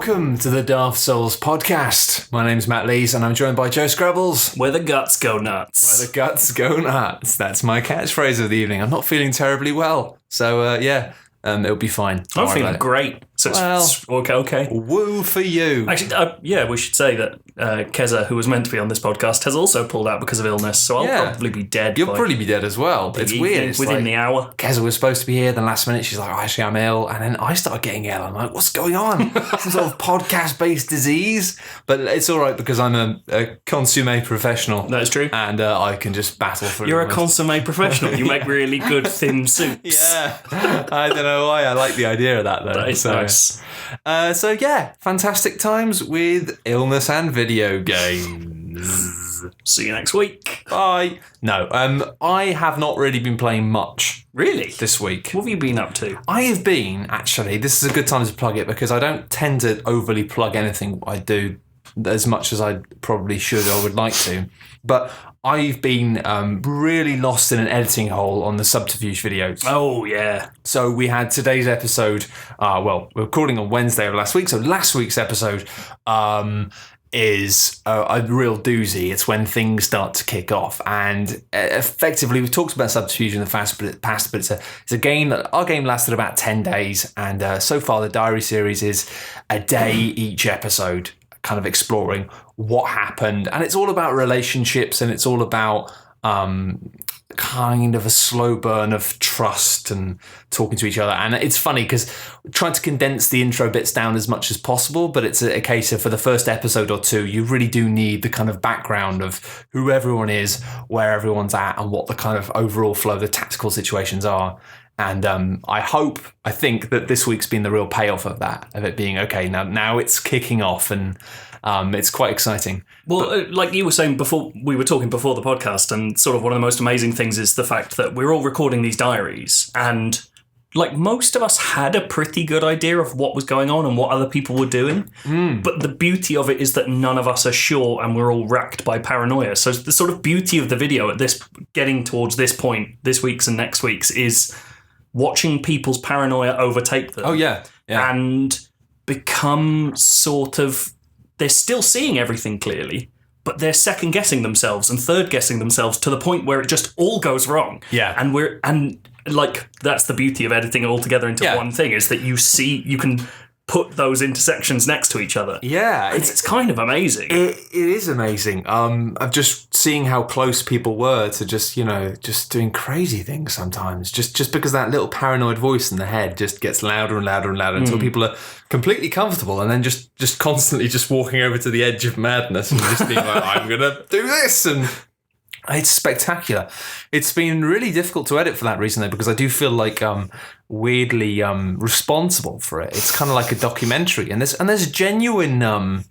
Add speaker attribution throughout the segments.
Speaker 1: Welcome to the Daft Souls podcast. My name's Matt Lees and I'm joined by Joe Scrabbles.
Speaker 2: Where the guts go nuts.
Speaker 1: Where the guts go nuts. That's my catchphrase of the evening. I'm not feeling terribly well. So, it'll be fine.
Speaker 2: I'm feeling great. So it's okay.
Speaker 1: Woo for you.
Speaker 2: Actually, we should say that Keza, who was meant to be on this podcast, has also pulled out because of illness. So I'll probably be dead.
Speaker 1: You'll probably be dead as well. It's weird. It's
Speaker 2: within the hour.
Speaker 1: Keza was supposed to be here. Then last minute, she's like, actually, I'm ill. And then I started getting ill. I'm like, what's going on? Some sort of podcast-based disease. But it's all right because I'm a consummate professional.
Speaker 2: That's true.
Speaker 1: And I can just battle through.
Speaker 2: You're a consummate professional. You make really good thin soups.
Speaker 1: Yeah. I don't know why. I like the idea of that, though.
Speaker 2: That is nice.
Speaker 1: Fantastic times with illness and video games.
Speaker 2: See you next week.
Speaker 1: Bye. No, I have not really been playing much.
Speaker 2: Really?
Speaker 1: This week.
Speaker 2: What have you been up to?
Speaker 1: I have been, actually, this is a good time to plug it because I don't tend to overly plug anything I do as much as I probably should or would like to. But I've been really lost in an editing hole on the Subterfuge videos.
Speaker 2: Oh, yeah.
Speaker 1: So we had today's episode, we're recording on Wednesday of last week, so last week's episode is a real doozy. It's when things start to kick off. And effectively, we've talked about Subterfuge in the past, but it's a game that our game lasted about 10 days. And so far, the diary series is a day each episode, kind of exploring what happened. And it's all about relationships and it's all about kind of a slow burn of trust and talking to each other. And it's funny because we're trying to condense the intro bits down as much as possible, but it's a case of for the first episode or two, you really do need the kind of background of who everyone is, where everyone's at, and what the kind of overall flow, the tactical situations are. And I think that this week's been the real payoff of that, of it being, okay, now it's kicking off and it's quite exciting.
Speaker 2: Well, like you were saying before, we were talking before the podcast, and sort of one of the most amazing things is the fact that we're all recording these diaries, and like most of us had a pretty good idea of what was going on and what other people were doing. But the beauty of it is that none of us are sure and we're all racked by paranoia. So the sort of beauty of the video at this, getting towards this point, this week's and next week's, is watching people's paranoia overtake them.
Speaker 1: Oh, yeah.
Speaker 2: And become sort of... They're still seeing everything clearly, but they're second-guessing themselves and third-guessing themselves to the point where it just all goes wrong.
Speaker 1: Yeah.
Speaker 2: And that's the beauty of editing it all together into one thing, is that you can put those intersections next to each other.
Speaker 1: Yeah.
Speaker 2: It's kind of amazing.
Speaker 1: It is amazing. I'm just seeing how close people were to just doing crazy things sometimes. Just because that little paranoid voice in the head just gets louder and louder and louder until people are completely comfortable and then just constantly just walking over to the edge of madness and just being like, I'm going to do this. And it's spectacular. It's been really difficult to edit for that reason, though, because I do feel like weirdly responsible for it. It's kind of like a documentary, and there's genuine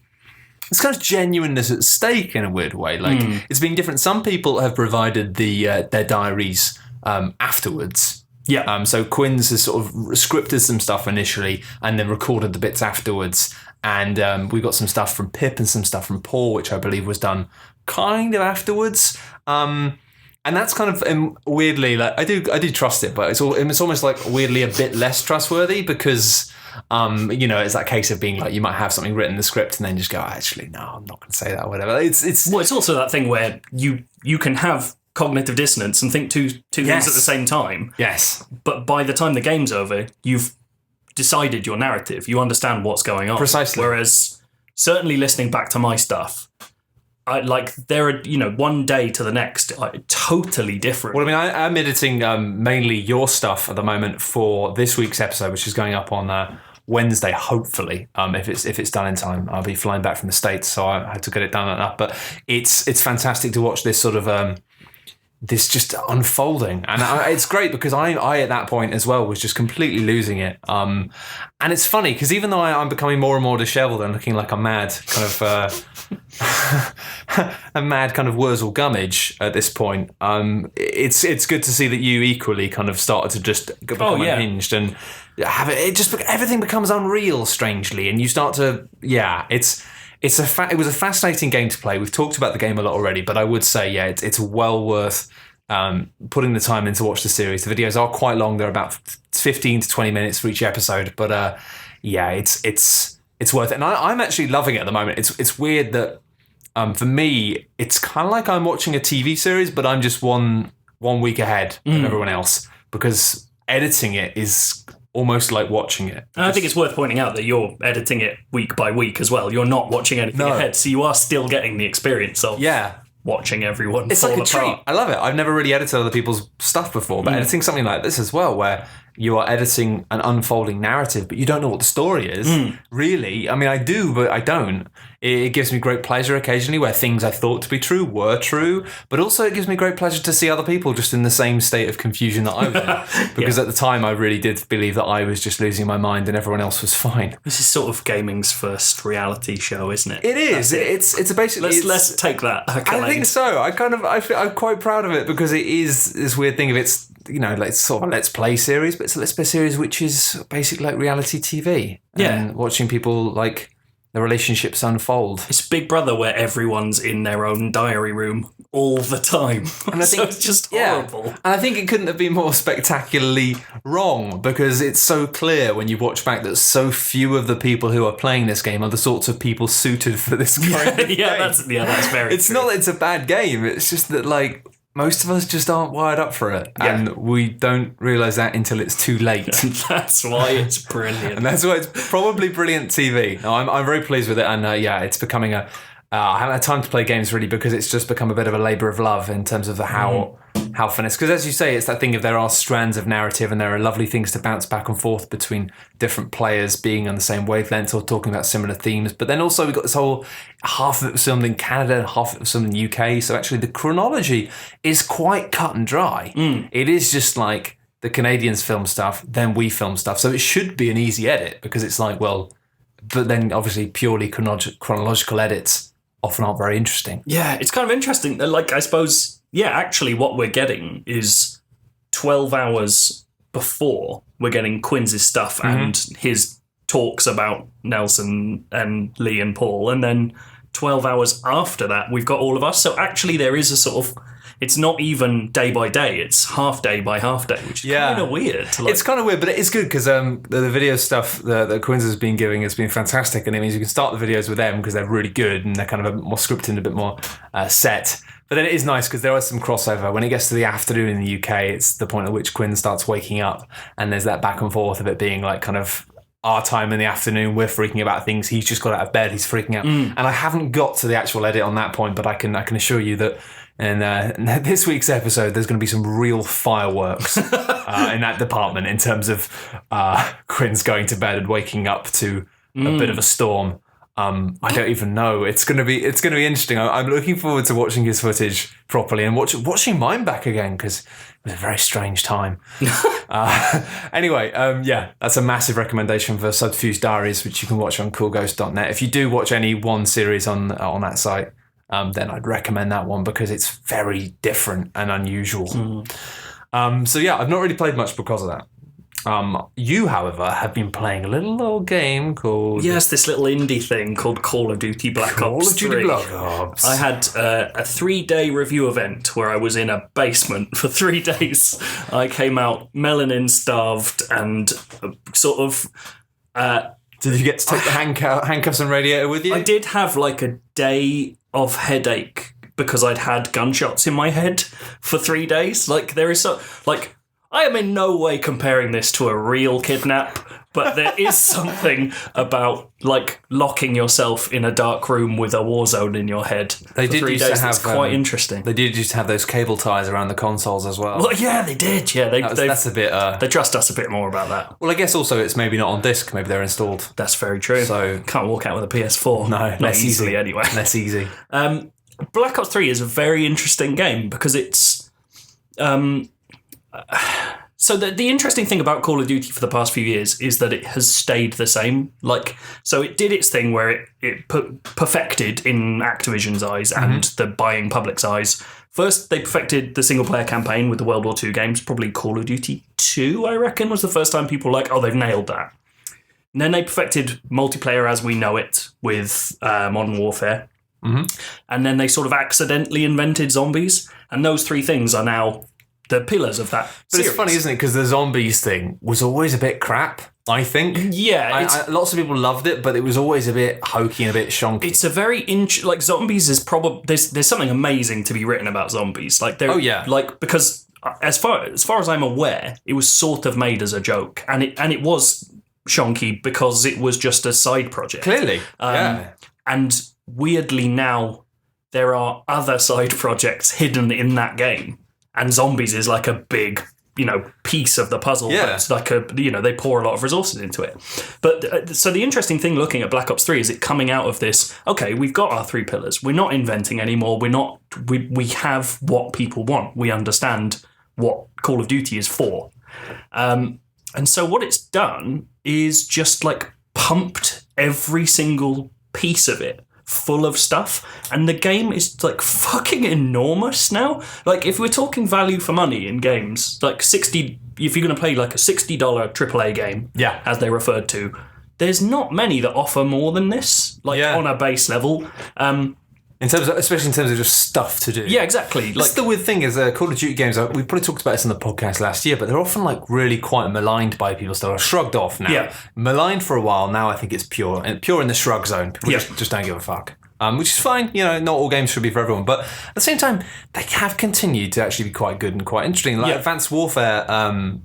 Speaker 1: it's kind of genuineness at stake in a weird way. Like it's been different. Some people have provided their diaries afterwards.
Speaker 2: Yeah.
Speaker 1: So Quinn's has sort of scripted some stuff initially and then recorded the bits afterwards. And we got some stuff from Pip and some stuff from Paul, which I believe was done kind of afterwards. And that's kind of weirdly, like I do trust it, but it's almost like weirdly a bit less trustworthy because it's that case of being like, you might have something written in the script and then just go, actually, no, I'm not going to say that or whatever. It's
Speaker 2: also that thing where you can have cognitive dissonance and think two things at the same time.
Speaker 1: Yes.
Speaker 2: But by the time the game's over, you've decided your narrative. You understand what's going on.
Speaker 1: Precisely.
Speaker 2: Whereas certainly listening back to my stuff, there are, one day to the next, totally different.
Speaker 1: Well, I mean, I'm editing mainly your stuff at the moment for this week's episode, which is going up on Wednesday, hopefully. If it's done in time, I'll be flying back from the States, so I had to get it done enough. But it's fantastic to watch this sort of this just unfolding, and it's great because I at that point as well was just completely losing it. And it's funny because even though I'm becoming more and more dishevelled and looking like a mad kind of Wurzel Gummidge at this point, it's good to see that you equally kind of started to just become unhinged and have it just everything becomes unreal strangely, and you start to it was a fascinating game to play. We've talked about the game a lot already, but I would say, it's well worth putting the time in to watch the series. The videos are quite long. They're about 15 to 20 minutes for each episode, but it's it's worth it. And I'm actually loving it at the moment. It's weird that for me, it's kind of like I'm watching a TV series, but I'm just one week ahead of everyone else, because editing it is almost like watching it.
Speaker 2: And I think it's worth pointing out that you're editing it week by week as well. You're not watching anything ahead, so you are still getting the experience of watching everyone fall apart. It's like a treat.
Speaker 1: I love it. I've never really edited other people's stuff before, but editing something like this as well, where you are editing an unfolding narrative, but you don't know what the story is, really. I mean, I do, but I don't. It gives me great pleasure occasionally where things I thought to be true were true, but also it gives me great pleasure to see other people just in the same state of confusion that I was in. Because at the time, I really did believe that I was just losing my mind and everyone else was fine.
Speaker 2: This is sort of gaming's first reality show, isn't it?
Speaker 1: It is. It's basically...
Speaker 2: Let's take that.
Speaker 1: I think so. I'm quite proud of it, because it is this weird thing of it's, like sort of a Let's Play series, but it's a Let's Play series which is basically like reality TV. And watching people like the relationships unfold.
Speaker 2: It's Big Brother where everyone's in their own diary room all the time. And I think it's just horrible.
Speaker 1: And I think it couldn't have been more spectacularly wrong, because it's so clear when you watch back that so few of the people who are playing this game are the sorts of people suited for this kind of game.
Speaker 2: That's very
Speaker 1: It's
Speaker 2: true.
Speaker 1: not that it's a bad game, it's just that like most of us just aren't wired up for it. Yeah. And we don't realise that until it's too late.
Speaker 2: That's why it's brilliant.
Speaker 1: And that's why it's probably brilliant TV. No, I'm very pleased with it. And it's becoming I haven't had time to play games really, because it's just become a bit of a labour of love in terms of how fun it is. Because as you say, it's that thing of there are strands of narrative and there are lovely things to bounce back and forth between different players being on the same wavelength or talking about similar themes. But then also we've got this whole half of it was filmed in Canada and half of it was filmed in the UK. So actually the chronology is quite cut and dry. It is just like the Canadians film stuff, then we film stuff. So it should be an easy edit, because it's like, well, but then obviously purely chronological edits often aren't very interesting.
Speaker 2: Yeah, it's kind of interesting. Like, I suppose, actually what we're getting is 12 hours before we're getting Quinn's stuff and his talks about Nelson and Lee and Paul. And then 12 hours after that, we've got all of us. So actually there is a sort of... It's not even day by day, it's half day by half day, which is kind of weird.
Speaker 1: It's kind of weird, but it is good, because the video stuff that Quinn's has been giving has been fantastic, and it means you can start the videos with them because they're really good and they're kind of a bit more scripted and a bit more set. But then it is nice because there is some crossover. When it gets to the afternoon in the UK, it's the point at which Quinn starts waking up, and there's that back and forth of it being like kind of our time in the afternoon, we're freaking about things, he's just got out of bed, he's freaking out. And I haven't got to the actual edit on that point, but I can assure you that in this week's episode, there's going to be some real fireworks in that department in terms of Quinn's going to bed and waking up to a bit of a storm. I don't even know. It's going to be interesting. I'm looking forward to watching his footage properly and watching mine back again, because it was a very strange time. Anyway, that's a massive recommendation for Subterfuge Diaries, which you can watch on coolghost.net. If you do watch any one series on that site, then I'd recommend that one, because it's very different and unusual. I've not really played much because of that. You, however, have been playing a little old game called...
Speaker 2: Yes, this little indie thing called Call of Duty Black Ops 3.
Speaker 1: Black Ops.
Speaker 2: I had a 3-day review event where I was in a basement for 3 days. I came out melanin-starved and sort of...
Speaker 1: Did you get to take the handcuffs and radiator with you?
Speaker 2: I did have like a day of headache because I'd had gunshots in my head for 3 days. Like, there is so... Like, I am in no way comparing this to a real kidnap, but there is something about, like, locking yourself in a dark room with a war zone in your head for 3 days. That's quite interesting.
Speaker 1: They did used to have those cable ties around the consoles as well.
Speaker 2: Well, yeah, they did. Yeah,
Speaker 1: that's a bit...
Speaker 2: they trust us a bit more about that.
Speaker 1: Well, I guess also it's maybe not on disc. Maybe they're installed.
Speaker 2: That's very true.
Speaker 1: So
Speaker 2: can't walk out with a PS4.
Speaker 1: No,
Speaker 2: not easily anyway.
Speaker 1: Less easy.
Speaker 2: Black Ops 3 is a very interesting game because it's... So the interesting thing about Call of Duty for the past few years is that it has stayed the same. Like, so it did its thing where it perfected in Activision's eyes and the buying public's eyes. First, they perfected the single-player campaign with the World War II games. Probably Call of Duty 2, I reckon, was the first time people were like, oh, they've nailed that. And then they perfected multiplayer as we know it with Modern Warfare. And then they sort of accidentally invented zombies. And those three things are now... the pillars of that
Speaker 1: But
Speaker 2: series.
Speaker 1: It's funny, isn't it? Because the zombies thing was always a bit crap. I think.
Speaker 2: Yeah,
Speaker 1: lots of people loved it, but it was always a bit hokey and a bit shonky.
Speaker 2: It's a very like zombies is probably there's something amazing to be written about zombies. Like like because as far as I'm aware, it was sort of made as a joke, and it was shonky because it was just a side project.
Speaker 1: Clearly,
Speaker 2: and weirdly now there are other side projects hidden in that game, and zombies is like a big piece of the puzzle.
Speaker 1: Yeah.
Speaker 2: It's like they pour a lot of resources into it. But so the interesting thing looking at Black Ops 3 is it coming out of this, okay, we've got our 3 pillars. We're not inventing anymore. We have what people want. We understand what Call of Duty is for. And so what it's done is just like pumped every single piece of it full of stuff, and the game is like fucking enormous now. Like if we're talking value for money in games, like 60, if you're going to play like a $60 AAA game, as they referred to, there's not many that offer more than this, like on a base level.
Speaker 1: Especially in terms of just stuff to do.
Speaker 2: Yeah, exactly.
Speaker 1: That's the weird thing is Call of Duty games, we probably talked about this on the podcast last year, but they're often like really quite maligned by people, still are shrugged off now.
Speaker 2: Yeah.
Speaker 1: Maligned for a while, now I think it's pure in the shrug zone. People just don't give a fuck. Which is fine, not all games should be for everyone, but at the same time, they have continued to actually be quite good and quite interesting. Like Advanced Warfare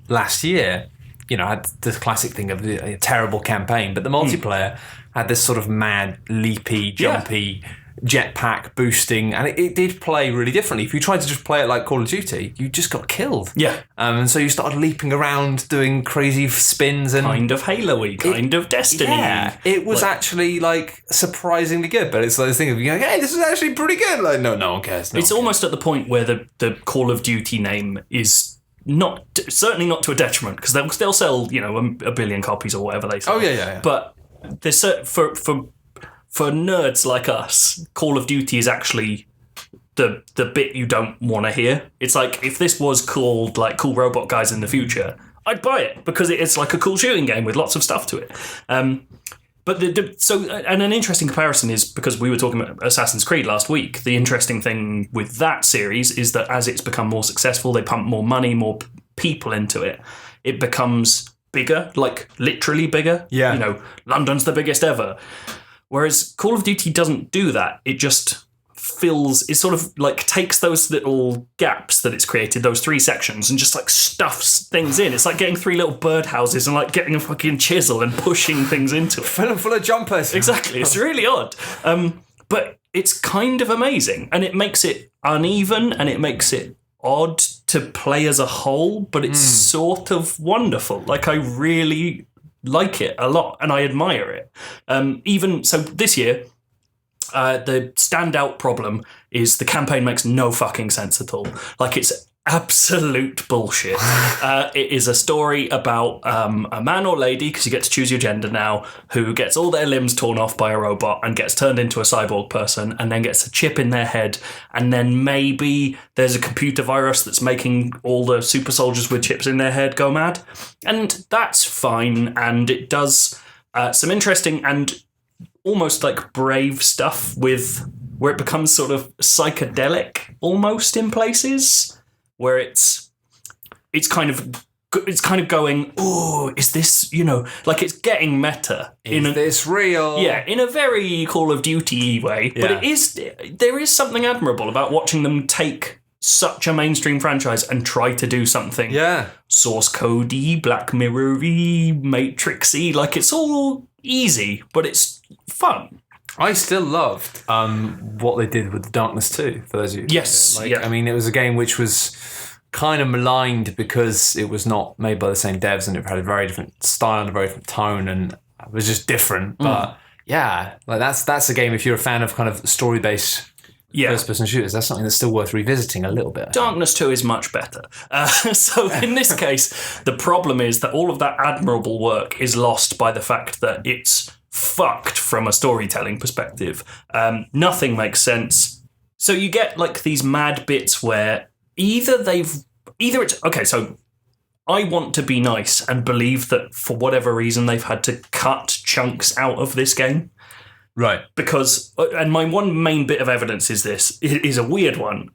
Speaker 1: last year, had this classic thing of a terrible campaign, but the multiplayer had this sort of mad, leapy, jumpy, jetpack boosting, and it did play really differently. If you tried to just play it like Call of Duty, you just got killed.
Speaker 2: Yeah.
Speaker 1: And so you started leaping around, doing crazy spins and
Speaker 2: kind of Halo-y, kind of Destiny.
Speaker 1: Yeah, it was actually like surprisingly good. But it's like this thing of going, hey, this is actually pretty good. Like, no one cares.
Speaker 2: It's almost at the point where the Call of Duty name is certainly not to a detriment, because they'll sell a billion copies or whatever they sell.
Speaker 1: Oh yeah.
Speaker 2: But there's for nerds like us, Call of Duty is actually the bit you don't want to hear. It's like if this was called like Cool Robot Guys in the future, I'd buy it because it's like a cool shooting game with lots of stuff to it. But and an interesting comparison is, because we were talking about Assassin's Creed last week, the interesting thing with that series is that as it's become more successful, they pump more money, more people into it. It becomes bigger, like literally bigger.
Speaker 1: Yeah.
Speaker 2: London's the biggest ever. Whereas Call of Duty doesn't do that. It just it sort of like takes those little gaps that it's created, those 3 sections, and just like stuffs things in. It's like getting 3 little birdhouses and like getting a fucking chisel and pushing things into it.
Speaker 1: Full of jumpers.
Speaker 2: Exactly. It's really odd. But it's kind of amazing, and it makes it uneven, and it makes it odd to play as a whole, but it's sort of wonderful. Like I really like it a lot, and I admire it. Even so, this year, the standout problem is the campaign makes no fucking sense at all. Like it's absolute bullshit. It is a story about a man or lady, because you get to choose your gender now, who gets all their limbs torn off by a robot and gets turned into a cyborg person, and then gets a chip in their head, and then maybe there's a computer virus that's making all the super soldiers with chips in their head go mad. And that's fine, and it does some interesting and almost like brave stuff with where it becomes sort of psychedelic almost in places, where it's kind of going, oh, is this, like it's getting meta.
Speaker 1: Is this real?
Speaker 2: Yeah, in a very Call of Duty way. Yeah. But there is something admirable about watching them take such a mainstream franchise and try to do something source codey, Black Mirror-y, Matrix-y. Like it's all easy, but it's fun.
Speaker 1: I still loved what they did with Darkness 2, for those of you.
Speaker 2: Yes.
Speaker 1: I mean, it was a game which was kind of maligned because it was not made by the same devs, and it had a very different style and a very different tone, and it was just different. But yeah, like that's a game, if you're a fan of kind of story-based first-person shooters, that's something that's still worth revisiting a little bit.
Speaker 2: Darkness 2 is much better. So in this case, the problem is that all of that admirable work is lost by the fact that it's fucked from a storytelling perspective. Nothing makes sense. So you get like these mad bits where either it's okay, so I want to be nice and believe that for whatever reason they've had to cut chunks out of this game.
Speaker 1: Right.
Speaker 2: Because, and my one main bit of evidence is this, it is a weird one.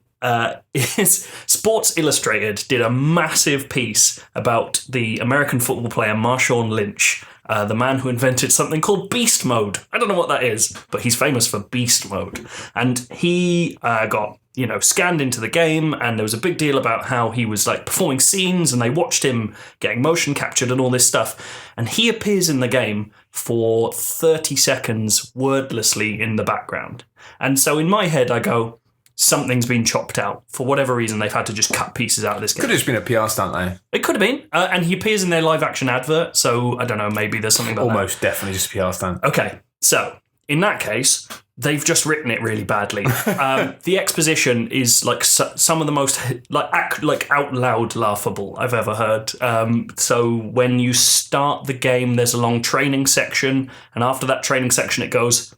Speaker 2: is Sports Illustrated did a massive piece about the American football player Marshawn Lynch, the man who invented something called beast mode. I don't know what that is, but he's famous for beast mode. And he got scanned into the game, and there was a big deal about how he was like performing scenes, and they watched him getting motion captured and all this stuff. And he appears in the game for 30 seconds wordlessly in the background. And so in my head, I go, something's been chopped out. For whatever reason, they've had to just cut pieces out of this game.
Speaker 1: Could have just been a PR stunt, though.
Speaker 2: It could have been. And he appears in their live-action advert, so I don't know, maybe there's something about
Speaker 1: Almost definitely just a PR stunt.
Speaker 2: Okay, so in that case, they've just written it really badly. The exposition is like some of the most like out loud laughable I've ever heard. So when you start the game, there's a long training section, and after that training section, it goes.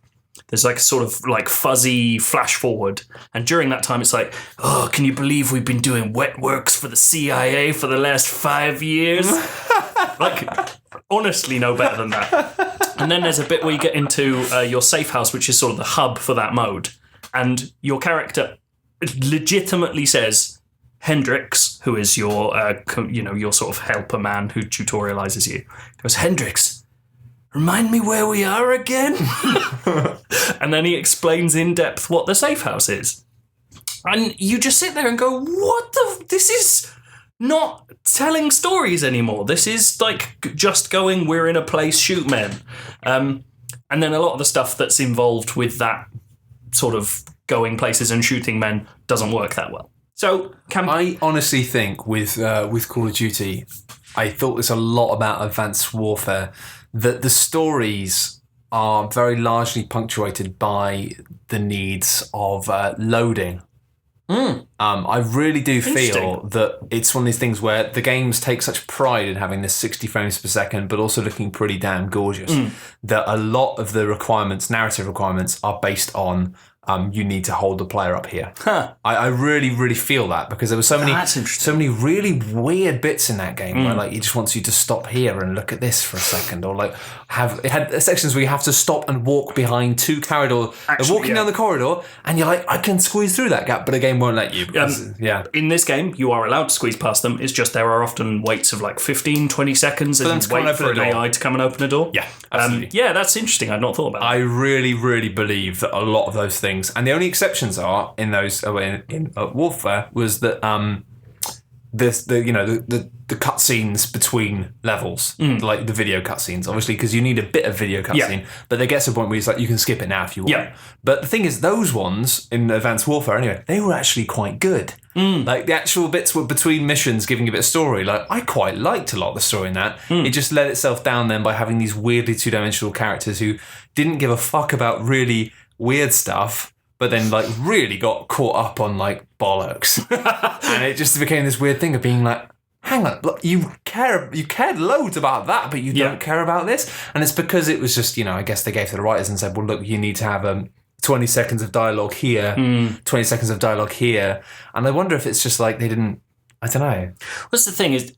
Speaker 2: There's like a sort of like fuzzy flash forward. And during that time, it's like, oh, can you believe we've been doing wet works for the CIA for the last 5 years? Like, honestly, no better than that. And then there's a bit where you get into your safe house, which is sort of the hub for that mode. And your character legitimately says, Hendrix, who is your, your sort of helper man who tutorializes you, goes, Hendrix, remind me where we are again? And then he explains in depth what the safe house is. And you just sit there and go, this is not telling stories anymore. This is like just going, we're in a place, shoot men. And then a lot of the stuff that's involved with that sort of going places and shooting men doesn't work that well. So
Speaker 1: I honestly think with Call of Duty, I thought there's a lot about Advanced Warfare, that the stories are very largely punctuated by the needs of loading. I really do feel that it's one of these things where the games take such pride in having this 60 frames per second, but also looking pretty damn gorgeous, that a lot of the narrative requirements, are based on you need to hold the player up here. I really, really feel that, because there were so many really weird bits in that game where like it just wants you to stop here and look at this for a second, or like it had sections where you have to stop and walk behind two corridors. They're walking down the corridor, and you're like, I can squeeze through that gap, but the game won't let you. Because,
Speaker 2: in this game, you are allowed to squeeze past them. It's just there are often waits of like 15, 20 seconds and you wait for an AI to come and open a door.
Speaker 1: Yeah, absolutely.
Speaker 2: That's interesting. I'd not thought about that.
Speaker 1: I really, really believe that a lot of those things, and the only exceptions are in those in Warfare, was that the cutscenes between levels, like the video cutscenes, obviously, because you need a bit of video cutscene, but there gets to a point where it's like you can skip it now if you want. Yeah. But the thing is, those ones in Advanced Warfare, anyway, they were actually quite good. Like the actual bits were between missions, giving a bit of story. Like I quite liked a lot of the story in that. It just let itself down then by having these weirdly two-dimensional characters who didn't give a fuck about really weird stuff, but then like really got caught up on like bollocks. And it just became this weird thing of being like, hang on, look, you cared loads about that, but you don't care about this. And it's because it was just, I guess they gave to the writers and said, well, look, you need to have 20 seconds of dialogue here, 20 seconds of dialogue here. And I wonder if it's just like they didn't, I don't know.
Speaker 2: What's the thing is,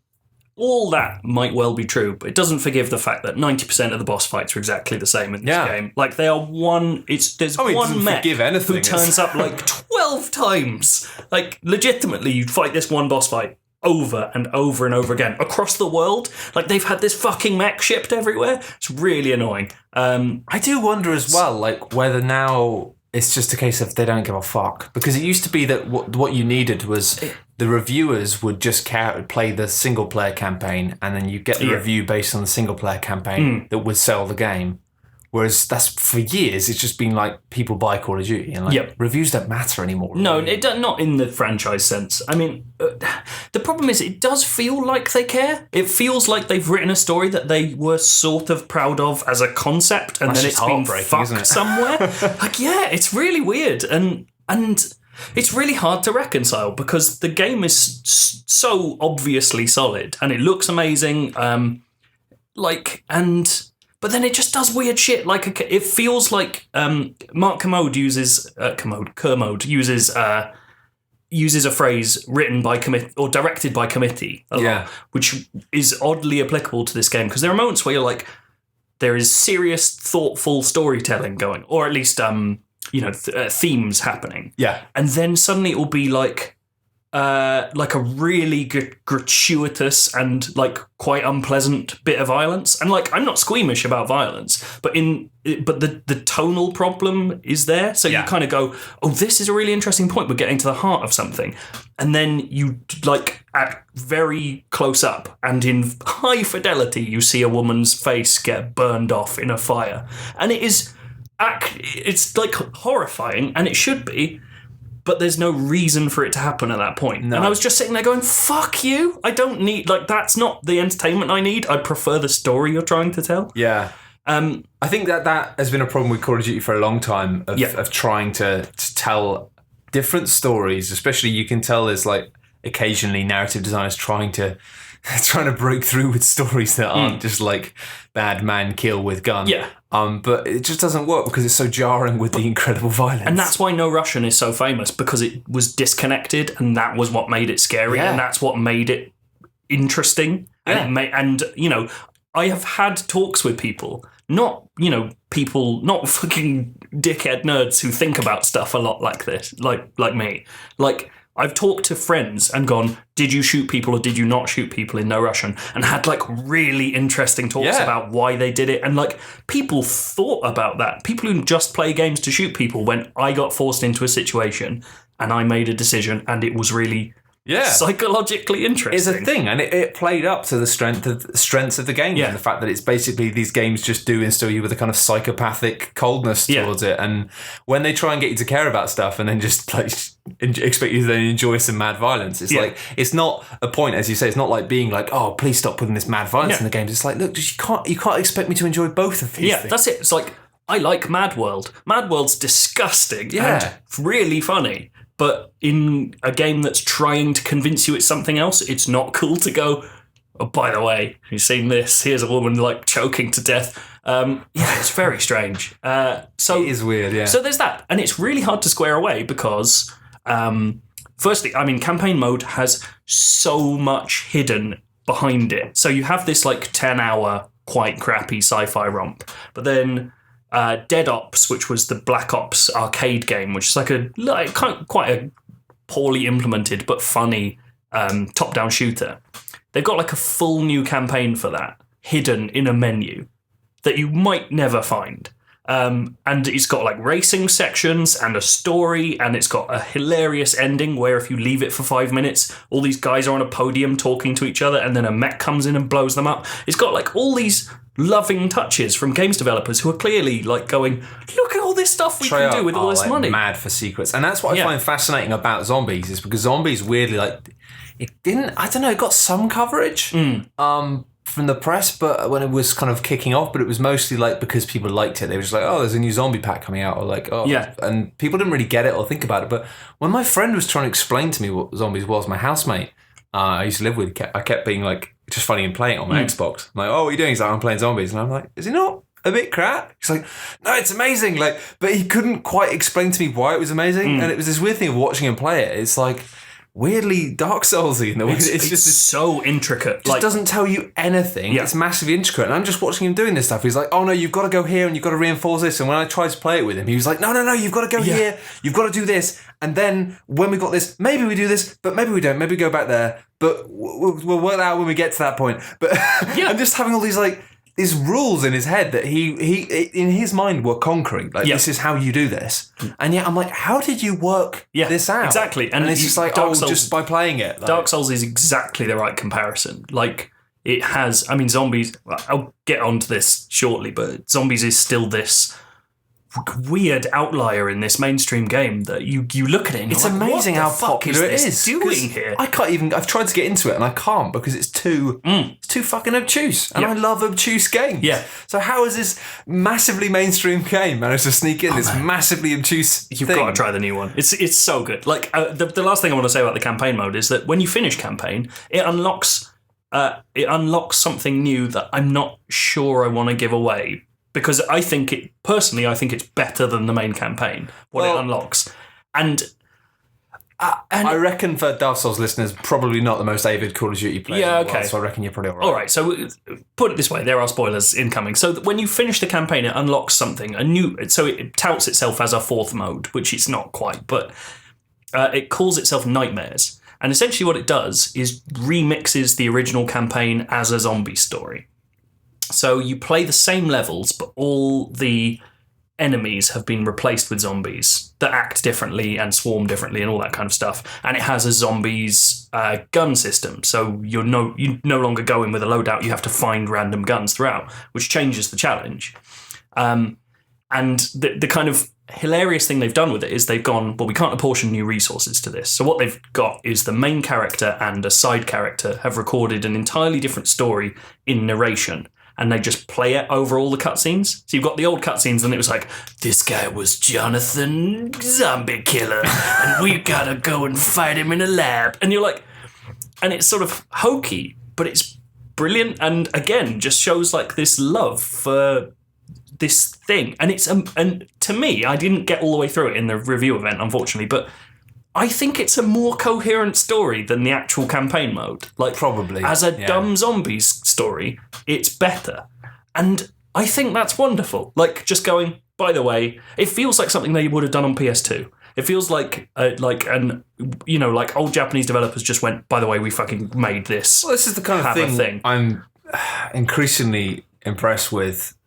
Speaker 2: all that might well be true, but it doesn't forgive the fact that 90% of the boss fights are exactly the same in this game. Like they are one. There's one mech who turns up like 12 times. Like legitimately, you'd fight this one boss fight over and over and over again across the world. Like they've had this fucking mech shipped everywhere. It's really annoying.
Speaker 1: I do wonder as well, like whether now it's just a case of they don't give a fuck, because it used to be that what you needed was the reviewers would just play the single player campaign, and then you get the review based on the single player campaign that would sell the game. Whereas that's for years, it's just been like people buy Call of Duty and like reviews don't matter anymore.
Speaker 2: No, it not in the franchise sense. I mean, the problem is it does feel like they care. It feels like they've written a story that they were sort of proud of as a concept, and then it's been fucked somewhere. Like, it's really weird, and it's really hard to reconcile because the game is so obviously solid and it looks amazing. But then it just does weird shit. Like it feels like Mark Kermode uses uses a phrase written by committee or directed by committee, lot, which is oddly applicable to this game, because there are moments where you're like, there is serious, thoughtful storytelling going, or at least themes happening.
Speaker 1: Yeah.
Speaker 2: And then suddenly it will be like a really gratuitous and like quite unpleasant bit of violence. And like, I'm not squeamish about violence, but the tonal problem is there. So you kind of go, oh, this is a really interesting point. We're getting to the heart of something. And then you like at very close up and in high fidelity, you see a woman's face get burned off in a fire. And it's like horrifying, and it should be. But there's no reason for it to happen at that point. No. And I was just sitting there going, fuck you. I don't need, like, that's not the entertainment I need. I prefer the story you're trying to tell.
Speaker 1: Yeah. I think that has been a problem with Call of Duty for a long time of trying to tell different stories. Especially you can tell there's like occasionally narrative designers trying to break through with stories that aren't just like bad man kill with gun.
Speaker 2: Yeah.
Speaker 1: But it just doesn't work because it's so jarring with the incredible violence.
Speaker 2: And that's why No Russian is so famous, because it was disconnected, and that was what made it scary, and that's what made it interesting.
Speaker 1: Yeah.
Speaker 2: And I have had talks with people, not fucking dickhead nerds who think about stuff a lot like this, like me. Like, I've talked to friends and gone, did you shoot people or did you not shoot people in No Russian? And had like really interesting talks about why they did it. And like, people thought about that. People who just play games to shoot people, when I got forced into a situation and I made a decision and it was really psychologically interesting.
Speaker 1: It's a thing, and it played up to the strengths of the game, and the fact that it's basically these games just do instill you with a kind of psychopathic coldness towards it. And when they try and get you to care about stuff and then just like expect you to then enjoy some mad violence, it's like, it's not a point, as you say, it's not like being like, oh, please stop putting this mad violence in the games. It's like, look, you can't expect me to enjoy both of these things.
Speaker 2: That's it. It's like, I like Mad World. Mad World's disgusting and really funny. But in a game that's trying to convince you it's something else, it's not cool to go, oh, by the way, you've seen this? Here's a woman like choking to death. It's very strange. So
Speaker 1: it is weird,
Speaker 2: So there's that. And it's really hard to square away because, firstly, I mean, campaign mode has so much hidden behind it. So you have this like 10-hour, quite crappy sci-fi romp. But then Dead Ops, which was the Black Ops arcade game, which is like quite a poorly implemented but funny top-down shooter. They've got like a full new campaign for that, hidden in a menu that you might never find. And it's got like racing sections and a story, and it's got a hilarious ending where if you leave it for 5 minutes, all these guys are on a podium talking to each other, and then a mech comes in and blows them up. It's got like all these loving touches from games developers who are clearly like going, look at all this stuff we can do with all this money.
Speaker 1: Mad for secrets. And that's what I find fascinating about Zombies, is because Zombies weirdly, like, it got some coverage from the press, but when it was kind of kicking off, but it was mostly like because people liked it. They were just like, oh, there's a new zombie pack coming out, or like, and people didn't really get it or think about it. But when my friend was trying to explain to me what Zombies was, my housemate I used to live with, I kept being like, just funny and playing it on my Xbox. I'm like, oh, what are you doing? He's like, I'm playing Zombies. And I'm like, is it not a bit crap? He's like, no, it's amazing. Like, but he couldn't quite explain to me why it was amazing. And it was this weird thing of watching him play it. It's like weirdly Dark Souls-y in the way. It's just
Speaker 2: so intricate.
Speaker 1: Just doesn't tell you anything. It's massively intricate. And I'm just watching him doing this stuff. He's like, oh no, you've got to go here and you've got to reinforce this. And when I tried to play it with him, he was like, no, you've got to go here. You've got to do this. And then when we got this, maybe we do this, but maybe we don't. Maybe we go back there. But we'll work that out when we get to that point. But I'm just having all these like these rules in his head that he in his mind were concrete. Like this is how you do this. And yet I'm like, how did you work this out?
Speaker 2: Exactly.
Speaker 1: And it's just like, Dark Souls, just by playing it. Like,
Speaker 2: Dark Souls is exactly the right comparison. Like it has, I mean, Zombies, I'll get onto this shortly, but Zombies is still this weird outlier in this mainstream game that you look at it and
Speaker 1: it's
Speaker 2: like,
Speaker 1: amazing how popular it is
Speaker 2: doing here.
Speaker 1: I've tried to get into it and I can't because it's too fucking obtuse, and I love obtuse games. So how is this massively mainstream game managed to sneak in this massively obtuse
Speaker 2: You've got to try the new one. It's so good. Like the last thing I want to say about the campaign mode is that when you finish campaign, it unlocks something new that I'm not sure I want to give away. Because I think it's better than the main campaign, what it unlocks. And
Speaker 1: I reckon for Dark Souls listeners, probably not the most avid Call of Duty player.
Speaker 2: Yeah, okay.
Speaker 1: So I reckon you're probably all right.
Speaker 2: All right, so put it this way, there are spoilers incoming. So when you finish the campaign, it unlocks something, so it touts itself as a fourth mode, which it's not quite, but it calls itself Nightmares. And essentially what it does is remixes the original campaign as a zombie story. So you play the same levels, but all the enemies have been replaced with zombies that act differently and swarm differently and all that kind of stuff. And it has a zombies gun system. So you no longer go in with a loadout. You have to find random guns throughout, which changes the challenge. And the kind of hilarious thing they've done with it is they've gone, well, we can't apportion new resources to this. So what they've got is the main character and a side character have recorded an entirely different story in narration. And they just play it over all the cutscenes. So you've got the old cutscenes, and it was like, this guy was Jonathan Zombie Killer, and we gotta go and fight him in a lab. And you're like, and it's sort of hokey, but it's brilliant. And again, just shows like this love for this thing. And and to me, I didn't get all the way through it in the review event, unfortunately, but I think it's a more coherent story than the actual campaign mode. Like,
Speaker 1: probably
Speaker 2: as a dumb zombies story, it's better. And I think that's wonderful. Like, just going, by the way, it feels like something they would have done on PS2. It feels like old Japanese developers just went, by the way, we fucking made this.
Speaker 1: Well, this is the kind of thing I'm increasingly impressed with.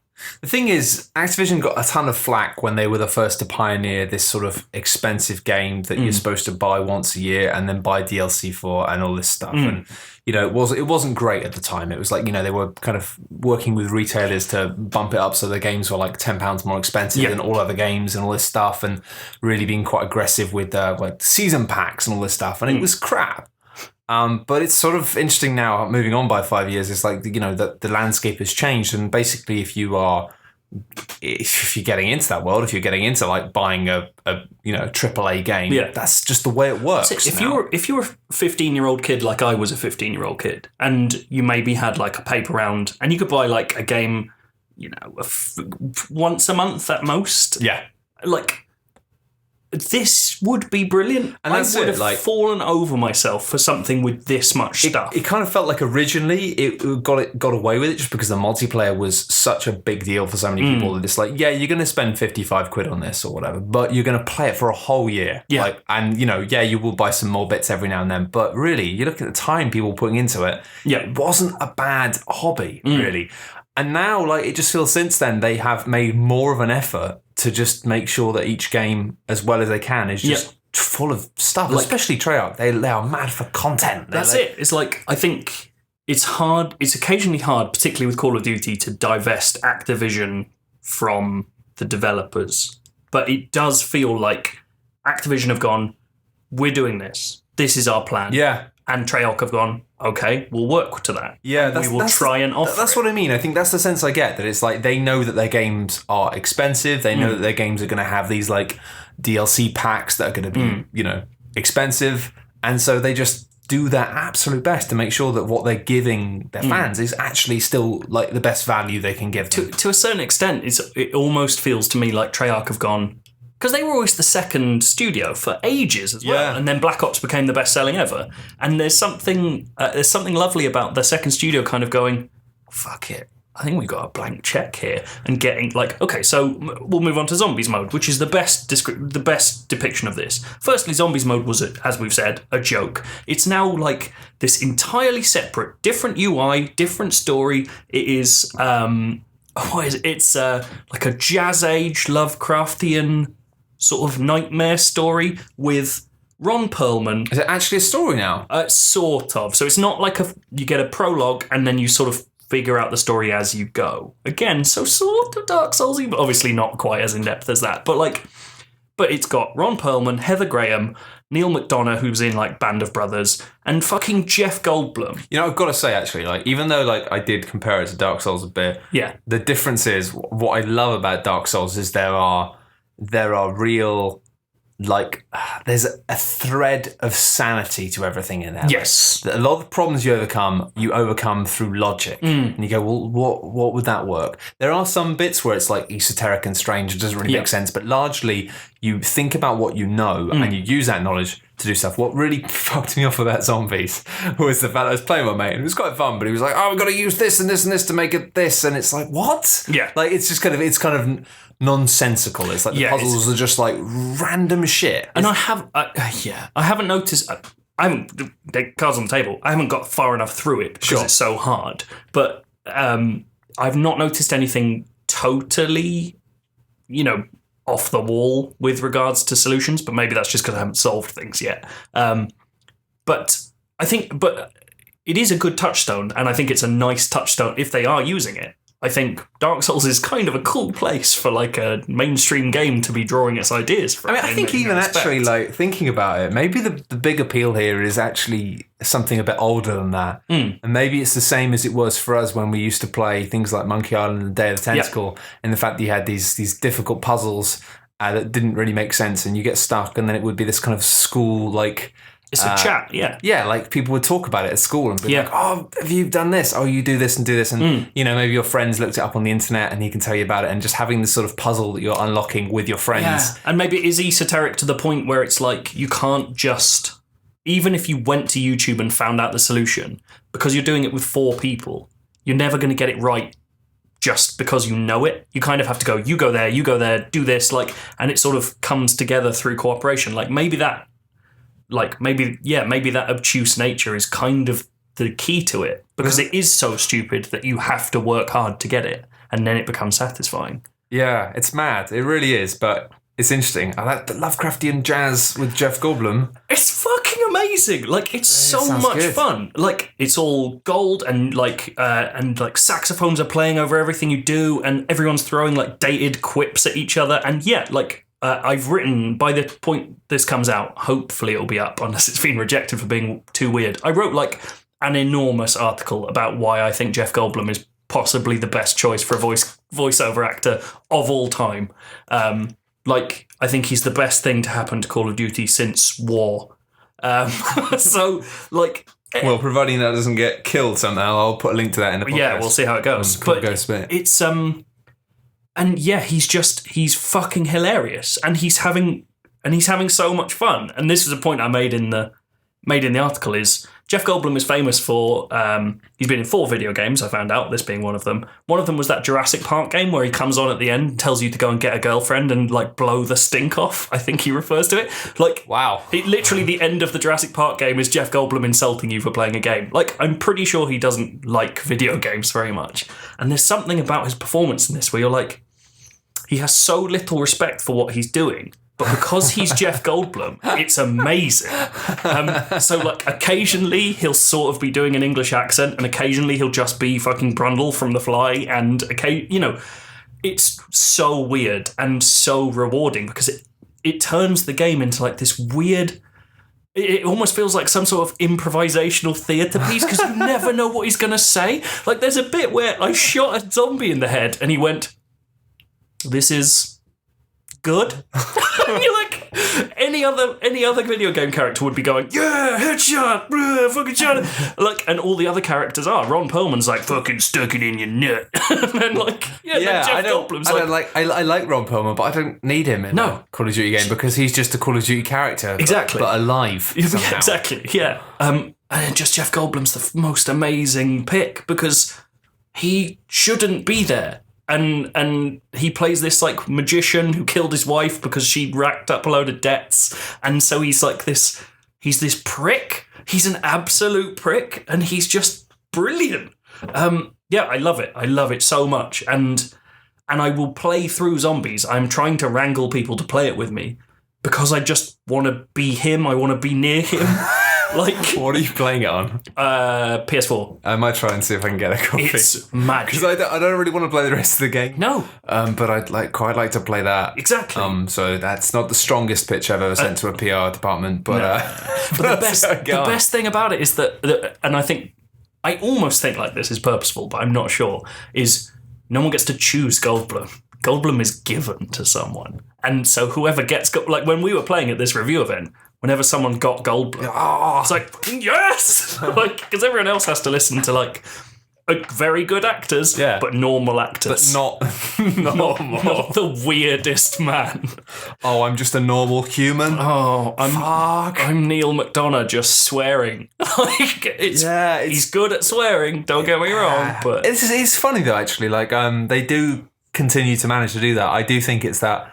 Speaker 1: The thing is, Activision got a ton of flack when they were the first to pioneer this sort of expensive game that you're supposed to buy once a year and then buy DLC for and all this stuff. And, it wasn't great at the time. It was like, they were kind of working with retailers to bump it up so the games were like £10 more expensive than all other games and all this stuff, and really being quite aggressive with like season packs and all this stuff. And it was crap. But it's sort of interesting now, moving on by 5 years, it's like, the landscape has changed. And basically, if you're getting into that world, if you're getting into like buying a AAA game, that's just the way it works.
Speaker 2: So if you were a 15-year-old kid like I was a 15-year-old kid, and you maybe had like a paper round, and you could buy like a game, once a month at most.
Speaker 1: Yeah.
Speaker 2: Like, this would be brilliant. And I would have fallen over myself for something with this much stuff.
Speaker 1: It kind of felt like originally it got away with it just because the multiplayer was such a big deal for so many people that it's like, you're going to spend 55 quid on this or whatever, but you're going to play it for a whole year. Yeah. You will buy some more bits every now and then, but really, you look at the time people putting into it, it wasn't a bad hobby, really. And now, it just feels since then they have made more of an effort to just make sure that each game, as well as they can, is just full of stuff. Especially Treyarch, they are mad for content.
Speaker 2: That's it. It's like, I think it's hard. It's occasionally hard, particularly with Call of Duty, to divest Activision from the developers. But it does feel like Activision have gone, we're doing this. This is our plan.
Speaker 1: Yeah.
Speaker 2: And Treyarch have gone, okay, we'll work to that.
Speaker 1: Yeah,
Speaker 2: we will try and offer.
Speaker 1: That's what I mean. I think that's the sense I get, that it's like they know that their games are expensive. They know that their games are going to have these like DLC packs that are going to be, expensive, and so they just do their absolute best to make sure that what they're giving their fans is actually still like the best value they can give them.
Speaker 2: To a certain extent, it almost feels to me like Treyarch have gone, because they were always the second studio for ages as well, and then Black Ops became the best-selling ever. And there's something lovely about the second studio kind of going, fuck it, I think we got a blank check here, and getting like, okay, so we'll move on to Zombies mode, which is the best depiction of this. Firstly, Zombies mode was, as we've said, a joke. It's now like this entirely separate, different UI, different story. It is, what is it? It's like a Jazz Age Lovecraftian sort of nightmare story with Ron Perlman.
Speaker 1: Is it actually a story now?
Speaker 2: Sort of. So it's not like you get a prologue and then you sort of figure out the story as you go. Again, so sort of Dark Soulsy, but obviously not quite as in-depth as that. But it's got Ron Perlman, Heather Graham, Neil McDonough, who's in Band of Brothers, and fucking Jeff Goldblum.
Speaker 1: I've got to say, actually, even though I did compare it to Dark Souls a bit, the difference is, what I love about Dark Souls is there are real like there's a thread of sanity to everything in there.
Speaker 2: Yes.
Speaker 1: Like, a lot of the problems you overcome through logic. And you go, well, what would that work? There are some bits where it's like esoteric and strange, it doesn't really make sense, but largely you think about what you know and you use that knowledge to do stuff. What really fucked me off about zombies was the fact that I was playing with my mate. It was quite fun, but he was like, "Oh, we've got to use this and this and this to make it this," and it's like, what?
Speaker 2: Yeah,
Speaker 1: like it's kind of nonsensical. It's like the puzzles are just like random shit.
Speaker 2: And I haven't noticed. I haven't cards on the table. I haven't got far enough through it because it's so hard. But I've not noticed anything totally, off the wall with regards to solutions, but maybe that's just because I haven't solved things yet. But it is a good touchstone, and I think it's a nice touchstone if they are using it. I think Dark Souls is kind of a cool place for like a mainstream game to be drawing its ideas from.
Speaker 1: I think even actually, like thinking about it, maybe the big appeal here is actually something a bit older than that. And maybe it's the same as it was for us when we used to play things like Monkey Island and Day of the Tentacle, and the fact that you had these difficult puzzles that didn't really make sense, and you get stuck, and then it would be this kind of school like.
Speaker 2: It's a chat, yeah.
Speaker 1: Yeah, like people would talk about it at school and be like, "Oh, have you done this? Oh, you do this and do this." And, maybe your friends looked it up on the internet and he can tell you about it, and just having this sort of puzzle that you're unlocking with your friends.
Speaker 2: Yeah. And maybe it is esoteric to the point where it's like you can't just, even if you went to YouTube and found out the solution, because you're doing it with 4 people, you're never going to get it right just because you know it. You kind of have to go, you go there, do this, and it sort of comes together through cooperation. Like maybe that obtuse nature is kind of the key to it, because it is so stupid that you have to work hard to get it, and then it becomes satisfying.
Speaker 1: Yeah, it's mad. It really is, but it's interesting. I like the Lovecraftian jazz with Jeff Goldblum.
Speaker 2: It's fucking amazing. Like, it's so much fun. Like, it's all gold, and saxophones are playing over everything you do, and everyone's throwing like dated quips at each other, and I've written, by the point this comes out, hopefully it'll be up, unless it's been rejected for being too weird. I wrote like an enormous article about why I think Jeff Goldblum is possibly the best choice for a voiceover actor of all time. I think he's the best thing to happen to Call of Duty since War. Well,
Speaker 1: providing that doesn't get killed somehow, I'll put a link to that in the podcast.
Speaker 2: Yeah, we'll see how it goes. But it's and yeah, he's fucking hilarious, and he's having so much fun. And this is a point I made in the article, is Jeff Goldblum is famous for he's been in 4 video games, I found out, this being one of them. One of them was that Jurassic Park game where he comes on at the end and tells you to go and get a girlfriend and like blow the stink off, I think he refers to it. Like, wow. Literally the end of the Jurassic Park game is Jeff Goldblum insulting you for playing a game. Like, I'm pretty sure he doesn't like video games very much. And there's something about his performance in this where you're like, he has so little respect for what he's doing, but because he's Jeff Goldblum, it's amazing. So, like, occasionally he'll sort of be doing an English accent, and occasionally he'll just be fucking Brundle from The Fly, and it's so weird and so rewarding, because it turns the game into like this weird. It almost feels like some sort of improvisational theatre piece, because you never know what he's going to say. Like, there's a bit where I shot a zombie in the head, and he went, "This is good." And you're like, any other video game character would be going, "Yeah, headshot, fucking shot it." Like, and all the other characters are. Ron Perlman's like, "Fucking stuck it in your nut." And then like, then Jeff Goldblum's
Speaker 1: I like Ron Perlman, but I don't need him in a Call of Duty game, because he's just a Call of Duty character, but alive somehow.
Speaker 2: Yeah, exactly. Yeah. And just Jeff Goldblum's the most amazing pick, because he shouldn't be there. And he plays this like magician who killed his wife because she racked up a load of debts, and so he's this prick. He's an absolute prick, and he's just brilliant. I love it. I love it so much, and I will play through zombies. I'm trying to wrangle people to play it with me, because I just want to be him. I want to be near him. Like,
Speaker 1: what are you playing it on?
Speaker 2: PS4.
Speaker 1: I might try and see if I can get a copy.
Speaker 2: It's magic.
Speaker 1: Because I don't really want to play the rest of the game.
Speaker 2: No.
Speaker 1: But I'd quite like to play that.
Speaker 2: Exactly.
Speaker 1: So that's not the strongest pitch I've ever sent to a PR department. But,
Speaker 2: but the best thing about it is that, and I almost think like this is purposeful, but I'm not sure, is no one gets to choose Goldblum. Goldblum is given to someone. And so whoever gets... Like, when we were playing at this review event, whenever someone got Goldblum, it's like, yes! Like, because everyone else has to listen to, like, very good actors, but normal actors.
Speaker 1: But not normal.
Speaker 2: Not the weirdest man.
Speaker 1: Oh, I'm just a normal human.
Speaker 2: Oh, I'm Neil McDonough just swearing. Like, he's good at swearing, don't get me wrong, but...
Speaker 1: It's funny, though, actually. Like, they do continue to manage to do that. I do think it's that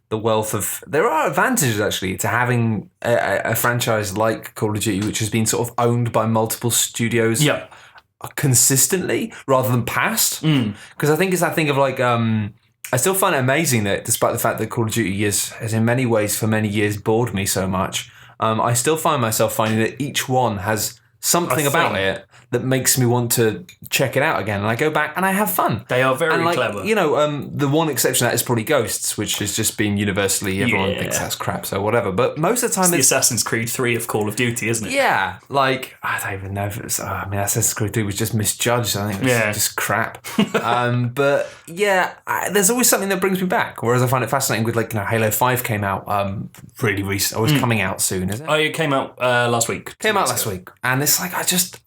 Speaker 1: the wealth of... There are advantages, actually, to having a franchise like Call of Duty, which has been sort of owned by multiple studios consistently, rather than past. Because I think it's that thing of, like... I still find it amazing that, despite the fact that Call of Duty has in many ways, for many years, bored me so much, I still find myself finding that each one has something about it that makes me want to check it out again. And I go back and I have fun.
Speaker 2: They are very clever.
Speaker 1: You know, the one exception to that is probably Ghosts, which has just been universally, everyone thinks that's crap, so whatever. But most of the time
Speaker 2: it's the Assassin's Creed 3 of Call of Duty, isn't it?
Speaker 1: Yeah, like, I don't even know if it was... Assassin's Creed 3 was just misjudged. I think it was just crap. But yeah, there's always something that brings me back. Whereas I find it fascinating with, like, Halo 5 came out really recent, or is coming out soon, is it?
Speaker 2: Oh, it came out last week.
Speaker 1: Came out last week. And it's like,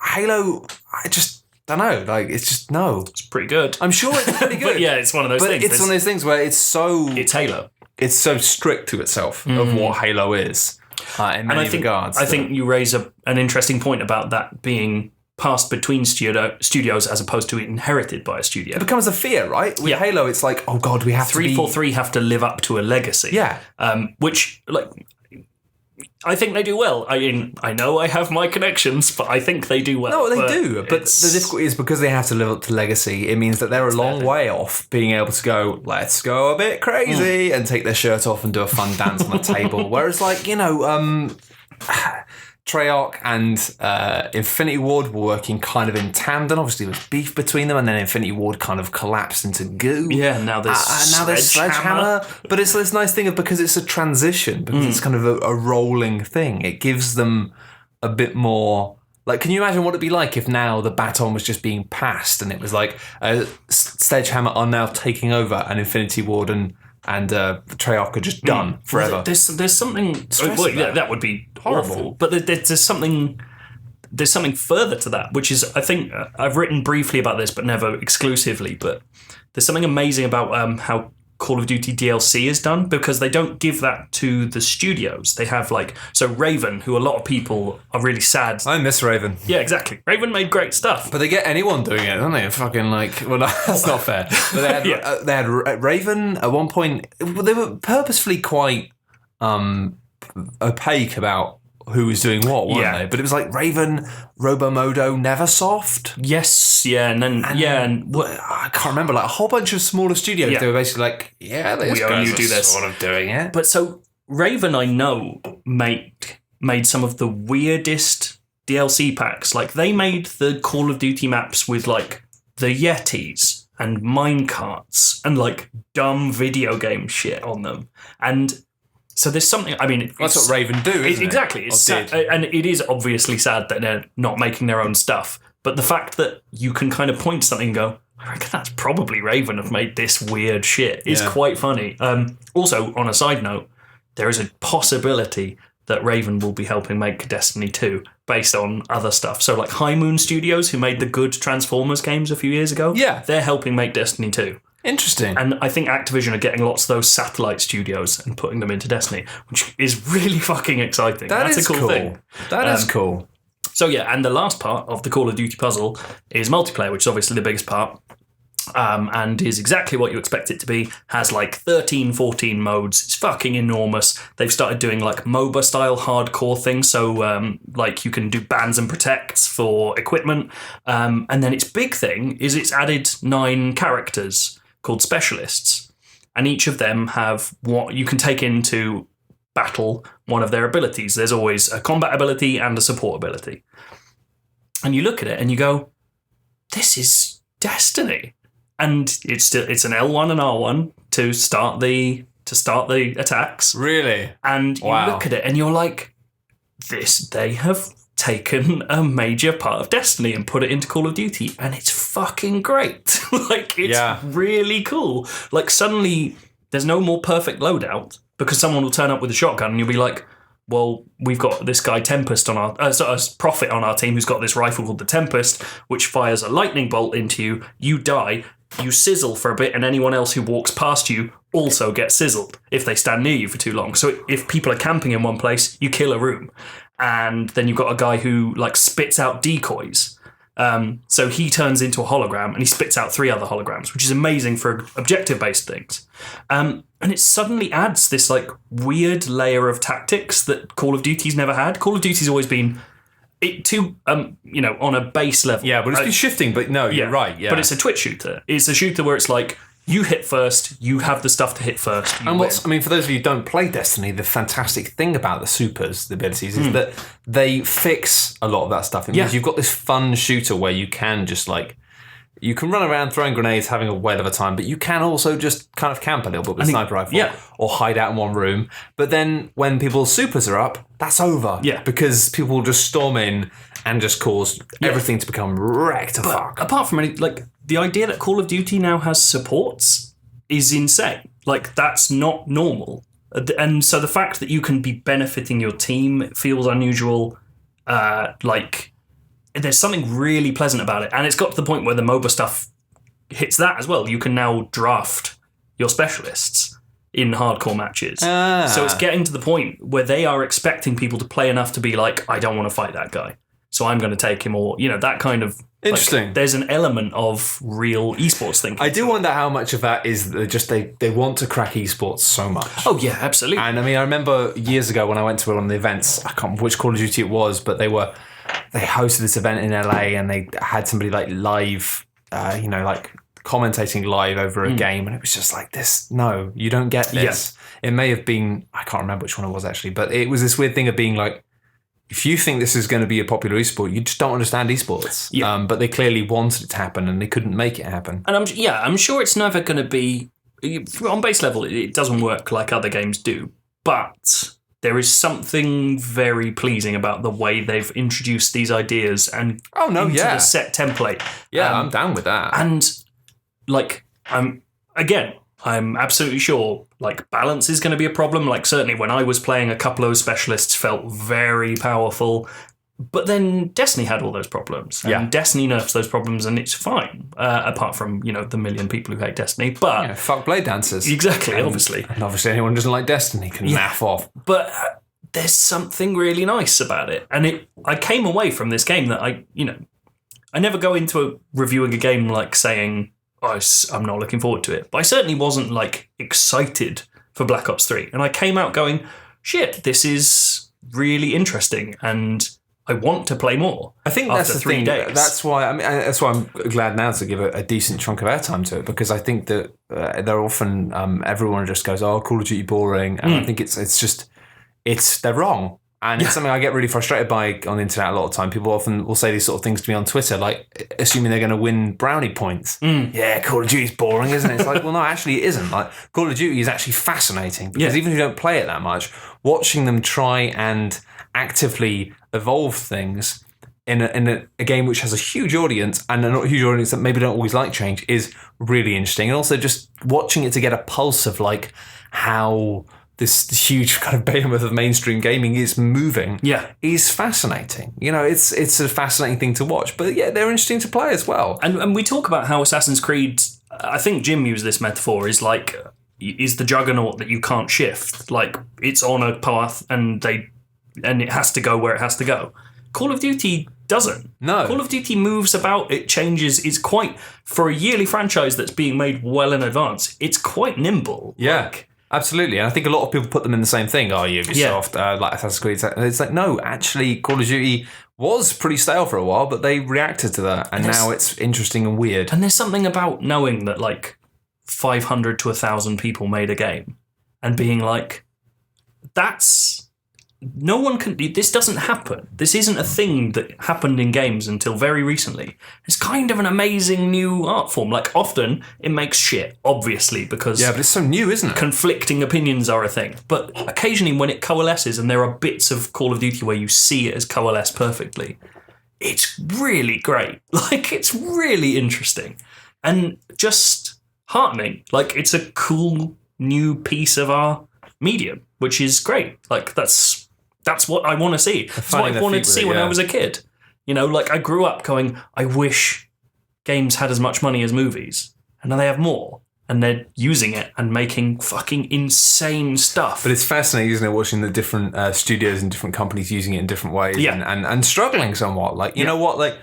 Speaker 1: Halo, I just don't know. Like, it's just, no.
Speaker 2: It's pretty good.
Speaker 1: I'm sure it's pretty good.
Speaker 2: But yeah, it's one of those things.
Speaker 1: It's one of those things where it's
Speaker 2: Halo.
Speaker 1: It's so strict to itself of what Halo is in many regards.
Speaker 2: I think you raise an interesting point about that being passed between studios as opposed to inherited by a studio.
Speaker 1: It becomes a fear, right? With Halo, it's like, oh God, we have
Speaker 2: 343 have to live up to a legacy.
Speaker 1: Yeah.
Speaker 2: Which, like... I think they do well. I mean, I know I have my connections, but I think they do well.
Speaker 1: No, they do. But the difficulty is because they have to live up to legacy, it means that they're a long way off being able to go, let's go a bit crazy and take their shirt off and do a fun dance on the table. Whereas, like, Treyarch and Infinity Ward were working kind of in tandem. Obviously, there was beef between them, and then Infinity Ward kind of collapsed into goo.
Speaker 2: Yeah, now there's Sledgehammer.
Speaker 1: But it's this nice thing of, because it's a transition, because it's kind of a rolling thing, it gives them a bit more... Like, can you imagine what it'd be like if now the baton was just being passed and it was like Sledgehammer are now taking over and Infinity Ward and Treyarch are just done forever.
Speaker 2: Well, there's something... that would be horrible. Awful. But there's something further to that, which is, I think, I've written briefly about this, but never exclusively, but there's something amazing about how Call of Duty DLC is done, because they don't give that to the studios. They have, like... So Raven, who a lot of people are really sad...
Speaker 1: I miss Raven.
Speaker 2: Yeah, exactly. Raven made great stuff.
Speaker 1: But they get anyone doing it, don't they? Fucking, like... Well, no, that's not fair. But they had Raven at one point... They were purposefully quite opaque about who was doing what, weren't they? But it was like Raven, Robomodo, Neversoft.
Speaker 2: Yes, yeah, and then
Speaker 1: I can't remember, like a whole bunch of smaller studios. They were basically like, we only do this, sort of doing it.
Speaker 2: But so Raven, I know, made some of the weirdest DLC packs. Like, they made the Call of Duty maps with, like, the Yetis and minecarts and, like, dumb video game shit on them. And so there's something... I mean...
Speaker 1: That's what Raven do, isn't it?
Speaker 2: Exactly. It's sad, and it is obviously sad that they're not making their own stuff. But the fact that you can kind of point to something and go, I reckon that's probably Raven have made this weird shit, is quite funny. Also, on a side note, there is a possibility that Raven will be helping make Destiny 2 based on other stuff. So, like, High Moon Studios, who made the good Transformers games a few years ago, they're helping make Destiny 2.
Speaker 1: Interesting.
Speaker 2: And I think Activision are getting lots of those satellite studios and putting them into Destiny, which is really fucking exciting. That's a cool thing.
Speaker 1: That is cool.
Speaker 2: So yeah, and the last part of the Call of Duty puzzle is multiplayer, which is obviously the biggest part, and is exactly what you expect it to be. Has like 13, 14 modes. It's fucking enormous. They've started doing like MOBA-style hardcore things, so like you can do bans and protects for equipment, and then its big thing is it's added 9 characters called specialists, and each of them have what you can take into battle one of their abilities. There's always a combat ability and a support ability. And you look at it and you go, this is Destiny. And it's an L1 and R1 to start the attacks.
Speaker 1: Really?
Speaker 2: And you look at it and you're like, they have taken a major part of Destiny and put it into Call of Duty, and it's fucking great. Like, it's really cool. Like, suddenly there's no more perfect loadout because someone will turn up with a shotgun and you'll be like, well, we've got this guy Tempest on our Prophet on our team who's got this rifle called the Tempest, which fires a lightning bolt into you. You die, you sizzle for a bit, and anyone else who walks past you also gets sizzled if they stand near you for too long. So if people are camping in one place, you kill a room, and then you've got a guy who like spits out decoys. So he turns into a hologram and he spits out 3 other holograms, which is amazing for objective-based things. And it suddenly adds this like weird layer of tactics that Call of Duty's never had. Call of Duty's always been on a base level.
Speaker 1: Yeah, but it's been shifting, but no, you're right. Yeah.
Speaker 2: But it's a twitch shooter. It's a shooter where it's like, you hit first, you have the stuff to hit first.
Speaker 1: For those of you who don't play Destiny, the fantastic thing about the supers, the abilities, is that they fix a lot of that stuff. It means you've got this fun shooter where you can just like, you can run around throwing grenades, having a whale of a time, but you can also just kind of camp a little bit with a sniper rifle or hide out in one room. But then when people's supers are up, that's over.
Speaker 2: Yeah.
Speaker 1: Because people will just storm in and just cause everything to become wrecked to fuck.
Speaker 2: Apart from the idea that Call of Duty now has supports is insane. Like, that's not normal. And so the fact that you can be benefiting your team feels unusual. There's something really pleasant about it. And it's got to the point where the MOBA stuff hits that as well. You can now draft your specialists in hardcore matches. So it's getting to the point where they are expecting people to play enough to be like, I don't want to fight that guy, so I'm going to take him, or, that kind of...
Speaker 1: Interesting.
Speaker 2: Like, there's an element of real esports thinking.
Speaker 1: I do wonder how much of that is just they want to crack esports so much.
Speaker 2: Oh, yeah, absolutely.
Speaker 1: And I remember years ago when I went to one of the events, I can't remember which Call of Duty it was, but they hosted this event in LA and they had somebody like live, commentating live over a game, and it was just like this. No, you don't get this. Yeah. It may have been, I can't remember which one it was actually, but it was this weird thing of being like, if you think this is going to be a popular esport, you just don't understand esports. Yeah. But they clearly wanted it to happen and they couldn't make it happen.
Speaker 2: And I'm sure it's never going to be, on base level, it doesn't work like other games do, but there is something very pleasing about the way they've introduced these ideas and into the set template.
Speaker 1: Yeah, I'm down with that.
Speaker 2: And I'm absolutely sure balance is going to be a problem. Certainly when I was playing, a couple of specialists felt very powerful, but then Destiny had all those problems. And Destiny nerfs those problems and it's fine, apart from, the million people who hate Destiny. But
Speaker 1: fuck Blade Dancers.
Speaker 2: Exactly, obviously.
Speaker 1: And obviously anyone who doesn't like Destiny can naff off.
Speaker 2: But there's something really nice about it. And I came away from this game that I never go into reviewing a game saying, I'm not looking forward to it. But I certainly wasn't excited for Black Ops 3. And I came out going, shit, this is really interesting and I want to play more.
Speaker 1: I think that's the thing. That's why I'm glad now to give a decent chunk of airtime to it, because I think that they're often everyone just goes, "Oh, Call of Duty boring," and I think they're wrong. And it's something I get really frustrated by on the internet a lot of time. People often will say these sort of things to me on Twitter, assuming they're going to win brownie points. Yeah, Call of Duty's boring, isn't it? It's well, no, actually it isn't. Call of Duty is actually fascinating, because even if you don't play it that much, watching them try and actively evolve things in a game which has a huge audience and a not huge audience that maybe don't always like change is really interesting. And also just watching it to get a pulse of how this huge kind of behemoth of mainstream gaming is moving is fascinating. It's a fascinating thing to watch, but they're interesting to play as well.
Speaker 2: And we talk about how Assassin's Creed, I think Jim used this metaphor, is the juggernaut that you can't shift. It's on a path and it has to go where it has to go. Call of Duty doesn't.
Speaker 1: No.
Speaker 2: Call of Duty moves about, it changes, it's quite, for a yearly franchise that's being made well in advance, it's quite nimble.
Speaker 1: Yeah. Absolutely, and I think a lot of people put them in the same thing. Ubisoft, Assassin's Creed. It's no, actually, Call of Duty was pretty stale for a while, but they reacted to that, and now it's interesting and weird.
Speaker 2: And there's something about knowing that 500 to 1,000 people made a game, and being that's no one can. This doesn't happen. This isn't a thing that happened in games until very recently. It's kind of an amazing new art form. Like, often it makes shit, obviously, because
Speaker 1: but it's so new, isn't it?
Speaker 2: Conflicting opinions are a thing. But occasionally, when it coalesces, and there are bits of Call of Duty where you see it as coalesce perfectly, it's really great. Like, it's really interesting and just heartening. Like, it's a cool new piece of our medium, which is great. Like, that's what I want to see. That's what I wanted to see when I was a kid. You know, like, I grew up going, I wish games had as much money as movies. And now they have more. And they're using it and making fucking insane stuff.
Speaker 1: But it's fascinating, isn't it, watching the different studios and different companies using it in different ways and struggling somewhat. Like, you know what, like,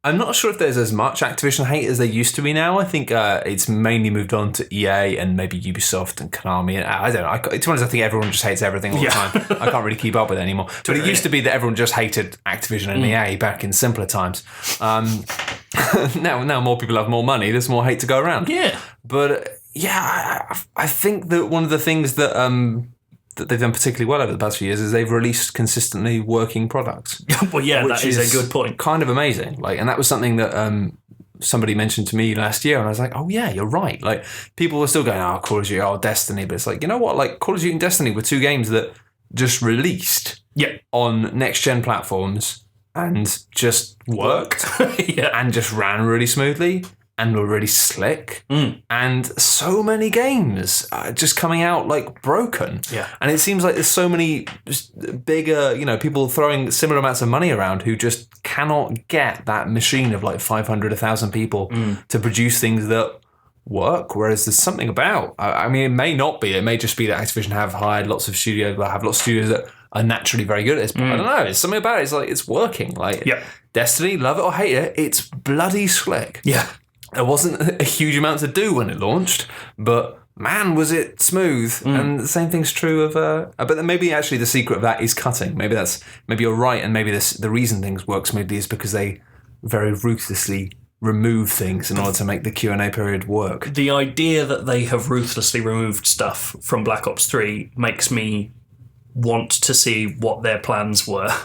Speaker 1: I'm not sure if there's as much Activision hate as there used to be now. I think it's mainly moved on to EA and maybe Ubisoft and Konami. And I don't know. To be honest, I think everyone just hates everything all the time. I can't really keep up with it anymore. But it used to be that everyone just hated Activision and EA back in simpler times. Now more people have more money. There's more hate to go around.
Speaker 2: Yeah.
Speaker 1: But I think that one of the things that that they've done particularly well over the past few years is they've released consistently working products.
Speaker 2: Well, yeah, that is a good point.
Speaker 1: Kind of amazing. Like, and that was something that somebody mentioned to me last year, and I was like, oh yeah, you're right. Like, people were still going, oh, Call of Duty, oh, Destiny, but it's like, you know what? Like, Call of Duty and Destiny were two games that just released on next gen platforms and just worked and just ran really smoothly. And were really slick, and so many games just coming out like broken.
Speaker 2: Yeah,
Speaker 1: and it seems like there's so many just bigger, people throwing similar amounts of money around who just cannot get that machine of like 500, 1,000 people to produce things that work. Whereas there's something about, I mean, it may not be. It may just be that Activision have hired lots of studios, have lots of studios that are naturally very good at this. But I don't know. It's something about it. It's like it's working. Like Destiny, love it or hate it, it's bloody slick.
Speaker 2: Yeah.
Speaker 1: There wasn't a huge amount to do when it launched, but man, was it smooth. And the same thing's true of, but then maybe actually the secret of that is cutting. Maybe you're right, and maybe the reason things work smoothly is because they very ruthlessly remove things in order to make the Q&A period work.
Speaker 2: The idea that they have ruthlessly removed stuff from Black Ops 3 makes me want to see what their plans were,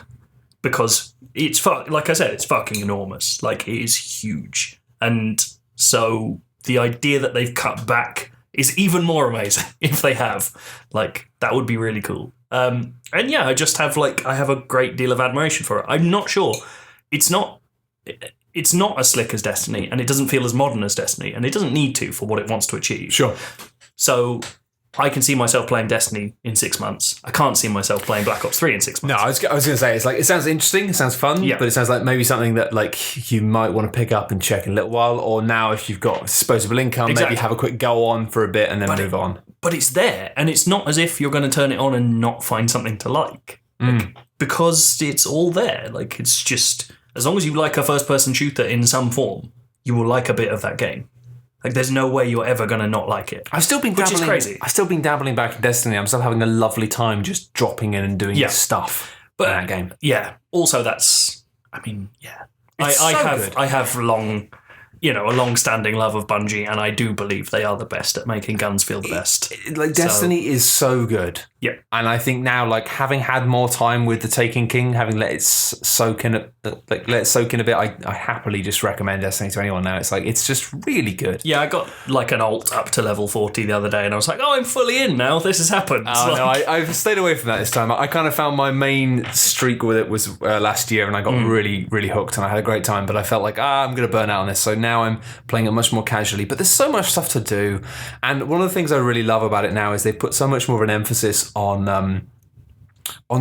Speaker 2: because it's like I said, it's fucking enormous. Like, it is huge. And so the idea that they've cut back is even more amazing if they have. Like, that would be really cool. And yeah, I just have I have a great deal of admiration for it. I'm not sure. It's not as slick as Destiny, and it doesn't feel as modern as Destiny, and it doesn't need to for what it wants to achieve.
Speaker 1: Sure.
Speaker 2: So I can see myself playing Destiny in 6 months. I can't see myself playing Black Ops 3 in 6 months.
Speaker 1: No, I was going to say, it's like, it sounds interesting, it sounds fun, but it sounds like maybe something that you might want to pick up and check in a little while, or now if you've got disposable income, maybe have a quick go on for a bit and then move on.
Speaker 2: But it's there, and it's not as if you're going to turn it on and not find something to like. Because it's all there. Like, it's just, as long as you like a first-person shooter in some form, you will like a bit of that game. Like, there's no way you're ever going to not like it.
Speaker 1: I've still been dabbling. Which is crazy. I've still been dabbling back in Destiny. I'm still having a lovely time just dropping in and doing stuff in that game.
Speaker 2: Yeah. Also, that's, I mean, yeah. I have a long-standing love of Bungie, and I do believe they are the best at making guns feel the best.
Speaker 1: Destiny is so good.
Speaker 2: Yeah.
Speaker 1: And I think now, having had more time with the Taken King, having let it soak in a bit, I happily just recommend Destiny to anyone now. It's just really good.
Speaker 2: Yeah, I got an alt up to level 40 the other day, and I was like, oh, I'm fully in now. This has happened.
Speaker 1: Oh, no, I've stayed away from that this time. I kind of found my main streak with it was last year, and I got really, really hooked, and I had a great time, but I felt like, I'm going to burn out on this. So now I'm playing it much more casually, but there's so much stuff to do. And one of the things I really love about it now is they put so much more of an emphasis on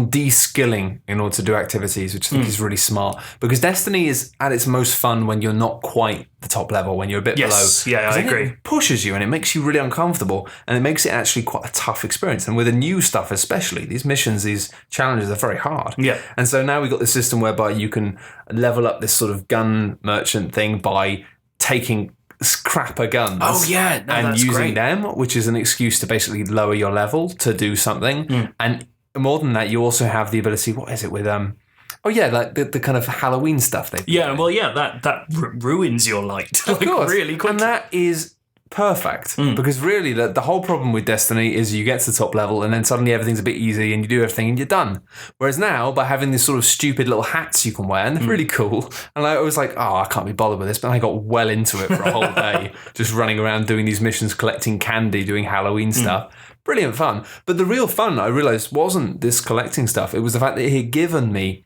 Speaker 1: de-skilling in order to do activities, which I think is really smart, because Destiny is at its most fun when you're not quite the top level, when you're a bit below.
Speaker 2: Yeah, I agree.
Speaker 1: It pushes you and it makes you really uncomfortable, and it makes it actually quite a tough experience. And with the new stuff especially, these missions, these challenges are very hard.
Speaker 2: Yeah.
Speaker 1: And so now we've got this system whereby you can level up this sort of gun merchant thing by taking scrapper guns and using them, which is an excuse to basically lower your level to do something. And more than that, you also have the ability, what is it with the kind of Halloween stuff
Speaker 2: that ruins your light
Speaker 1: of course.
Speaker 2: really quickly.
Speaker 1: And that is perfect. Because really, the whole problem with Destiny is you get to the top level and then suddenly everything's a bit easy and you do everything and you're done. Whereas now, by having these sort of stupid little hats you can wear, and they're really cool, and I was like, oh, I can't be bothered with this, but I got well into it for a whole day, just running around doing these missions, collecting candy, doing Halloween stuff. Brilliant fun. But the real fun, I realised, wasn't this collecting stuff. It was the fact that it had given me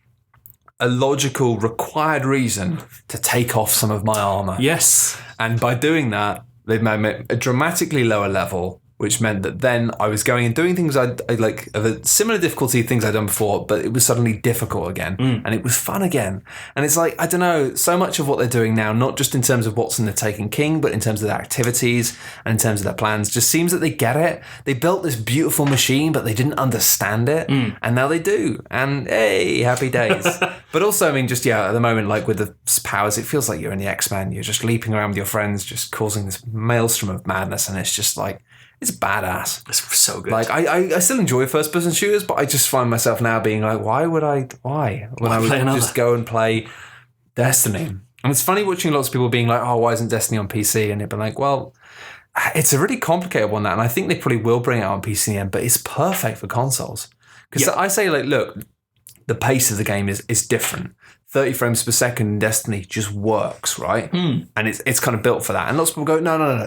Speaker 1: a logical, required reason to take off some of my armour.
Speaker 2: Yes.
Speaker 1: And by doing that, they've made me a dramatically lower level, which meant that then I was going and doing things I like of a similar difficulty, things I'd done before, but it was suddenly difficult again. And it was fun again. And it's like, I don't know, so much of what they're doing now, not just in terms of what's in the Taken King, but in terms of their activities and in terms of their plans, just seems that they get it. They built this beautiful machine, but they didn't understand it. And now they do. And hey, happy days. But also, I mean, just, at the moment, like with the powers, it feels like you're in the X-Men. You're just leaping around with your friends, just causing this maelstrom of madness. And it's just like, it's badass.
Speaker 2: It's so good.
Speaker 1: Like, I still enjoy first-person shooters, but I just find myself now being like, why? When I would just go and play Destiny. And it's funny watching lots of people being like, oh, why isn't Destiny on PC? And they've been like, well, it's a really complicated one, that. And I think they probably will bring it out on PC in the end, but it's perfect for consoles. Because I say, like, look, the pace of the game is different. 30 frames per second in Destiny just works, right? And it's kind of built for that. And lots of people go, no,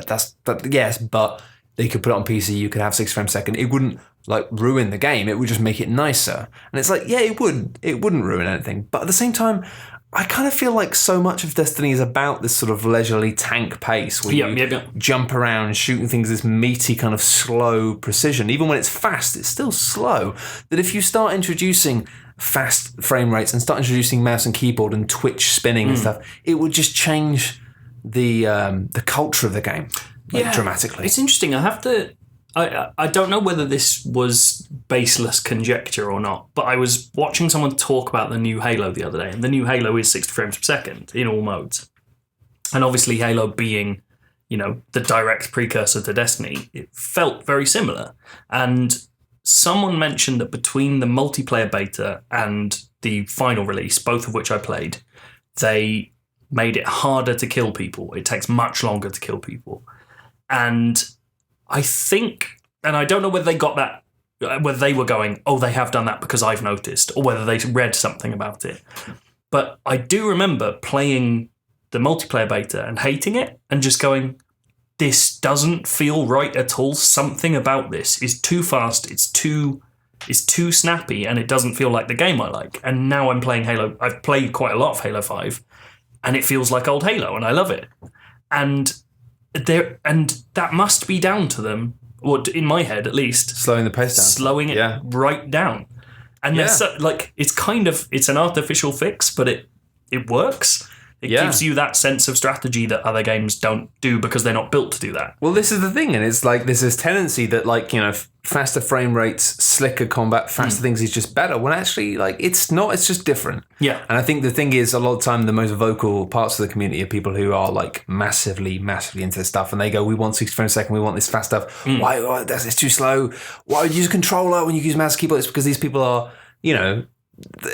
Speaker 1: yes, but they could put it on PC, you could have 6 frames a second. It wouldn't like ruin the game, it would just make it nicer. And it's like, yeah, it wouldn't ruin anything. But at the same time, I kind of feel like so much of Destiny is about this sort of leisurely tank pace where you jump around shooting things, this meaty kind of slow precision. Even when it's fast, it's still slow. That if you start introducing fast frame rates and start introducing mouse and keyboard and twitch spinning and stuff, it would just change the culture of the game. Dramatically.
Speaker 2: It's interesting. I don't know whether this was baseless conjecture or not, but I was watching someone talk about the new Halo the other day, and the new Halo is 60 frames per second in all modes. And obviously Halo being, the direct precursor to Destiny, it felt very similar. And someone mentioned that between the multiplayer beta and the final release, both of which I played, they made it harder to kill people. It takes much longer to kill people. And I think, and I don't know whether they got that, whether they were going, oh, they have done that because I've noticed, or whether they read something about it. But I do remember playing the multiplayer beta and hating it and just going, this doesn't feel right at all. Something about this is too fast, it's too snappy, and it doesn't feel like the game I like. And now I'm playing Halo. I've played quite a lot of Halo 5, and it feels like old Halo, and I love it. And that must be down to them, or in my head at least,
Speaker 1: slowing the pace down,
Speaker 2: slowing it right down. And it's an artificial fix, but it works. It gives you that sense of strategy that other games don't do because they're not built to do that.
Speaker 1: Well, this is the thing, and it's like there's this tendency that, like, faster frame rates, slicker combat, faster things is just better. When actually, like, it's not. It's just different.
Speaker 2: Yeah.
Speaker 1: And I think the thing is, a lot of the time, the most vocal parts of the community are people who are like massively into this stuff, and they go, "We want 60 frames a second. We want this fast stuff. Why? It's too slow. Why would you use a controller when you use mouse and keyboard?" It's because these people are,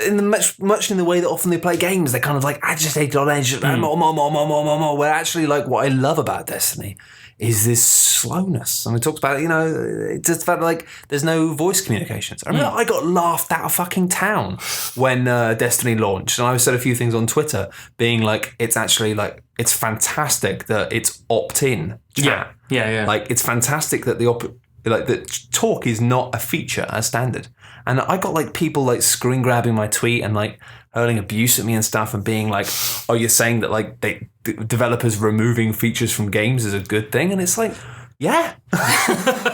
Speaker 1: in the much in the way that often they play games, they're kind of like agitated on edge, more. Where actually, like, what I love about Destiny is this slowness. And we talked about it, it's just about like there's no voice communications. I remember I got laughed out of fucking town when Destiny launched, and I said a few things on Twitter being like, it's actually like, it's fantastic that it's opt-in chat.
Speaker 2: Yeah.
Speaker 1: Like, it's fantastic that that talk is not a feature as standard. And I got like people like screen grabbing my tweet and like hurling abuse at me and stuff and being like, oh, you're saying that like developers removing features from games is a good thing? And it's like, yeah.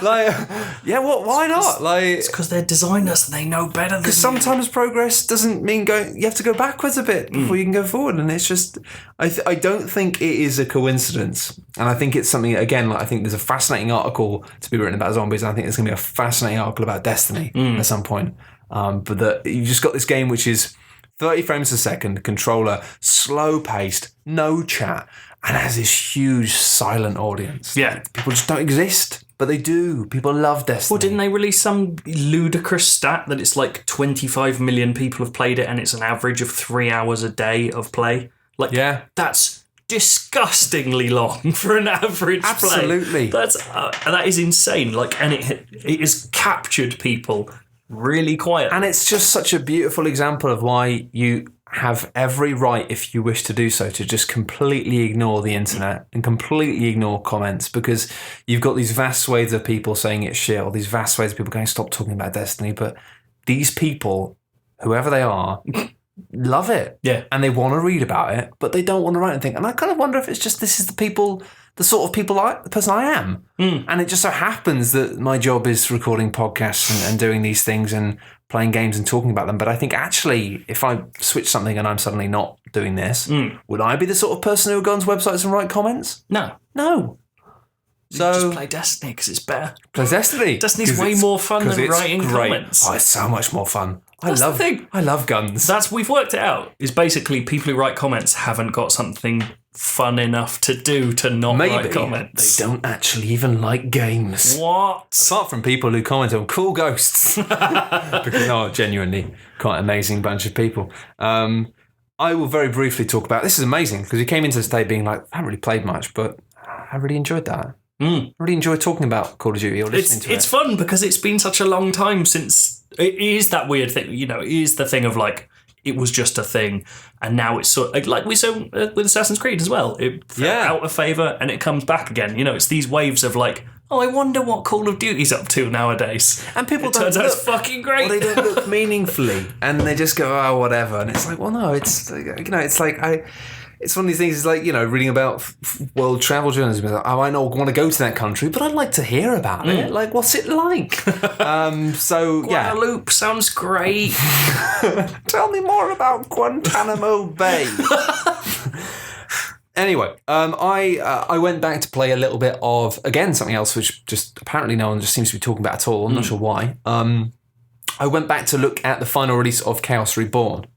Speaker 1: Why not? Like,
Speaker 2: it's because they're designers and they know better than you.
Speaker 1: Because sometimes progress doesn't mean you have to go backwards a bit before you can go forward. And it's just, I don't think it is a coincidence. And I think it's something, again, like, I think there's a fascinating article to be written about zombies. And I think there's going to be a fascinating article about Destiny at some point. But you've just got this game which is 30 frames a second, controller, slow paced, no chat, and has this huge silent audience.
Speaker 2: Yeah.
Speaker 1: People just don't exist, but they do. People love Destiny.
Speaker 2: Well, didn't they release some ludicrous stat that it's like 25 million people have played it and it's an average of 3 hours a day of play? Like, that's disgustingly long for an average play.
Speaker 1: Absolutely.
Speaker 2: That is insane. Like, and it has captured people really quietly.
Speaker 1: And it's just such a beautiful example of why you have every right, if you wish to do so, to just completely ignore the internet and completely ignore comments, because you've got these vast swathes of people saying it's shit, or these vast swathes of people going, stop talking about Destiny. But these people, whoever they are, love it.
Speaker 2: Yeah.
Speaker 1: And they want to read about it, but they don't want to write anything. And I kind of wonder if it's just this is the sort of the person I am. And it just so happens that my job is recording podcasts and doing these things and playing games and talking about them. But I think actually, if I switch something and I'm suddenly not doing this, would I be the sort of person who would go onto websites and write comments?
Speaker 2: No.
Speaker 1: So
Speaker 2: just play Destiny because it's better.
Speaker 1: Play Destiny.
Speaker 2: Destiny's way more fun than writing comments.
Speaker 1: Oh, it's so much more fun.
Speaker 2: That's the thing.
Speaker 1: I love guns.
Speaker 2: We've worked it out. Is basically people who write comments haven't got something fun enough to do to not write comments.
Speaker 1: They don't actually even like games.
Speaker 2: What?
Speaker 1: Apart from people who comment on cool ghosts. Because they are genuinely quite an amazing bunch of people. I will very briefly talk about, this is amazing, because you came into this day being like, I haven't really played much, but I really enjoyed that. I really enjoy talking about Call of Duty or listening to it.
Speaker 2: It's fun because it's been such a long time since... It is that weird thing, it is the thing of like, it was just a thing, and now it's sort of, like we saw with Assassin's Creed as well. It fell out of favour and it comes back again. It's these waves of like, oh, I wonder what Call of Duty's up to nowadays.
Speaker 1: And people
Speaker 2: turns out it's fucking great.
Speaker 1: Or they don't look meaningfully, and they just go, oh, whatever. And it's like, well, no, it's it's like it's one of these things. It's like reading about world travel journalism. Like, I might not want to go to that country, but I'd like to hear about it. Like, what's it like?
Speaker 2: Guadalupe sounds great.
Speaker 1: Tell me more about Guantanamo Bay. Anyway, I went back to play a little bit of, again, something else which just apparently no one just seems to be talking about at all. I'm not sure why. I went back to look at the final release of Chaos Reborn.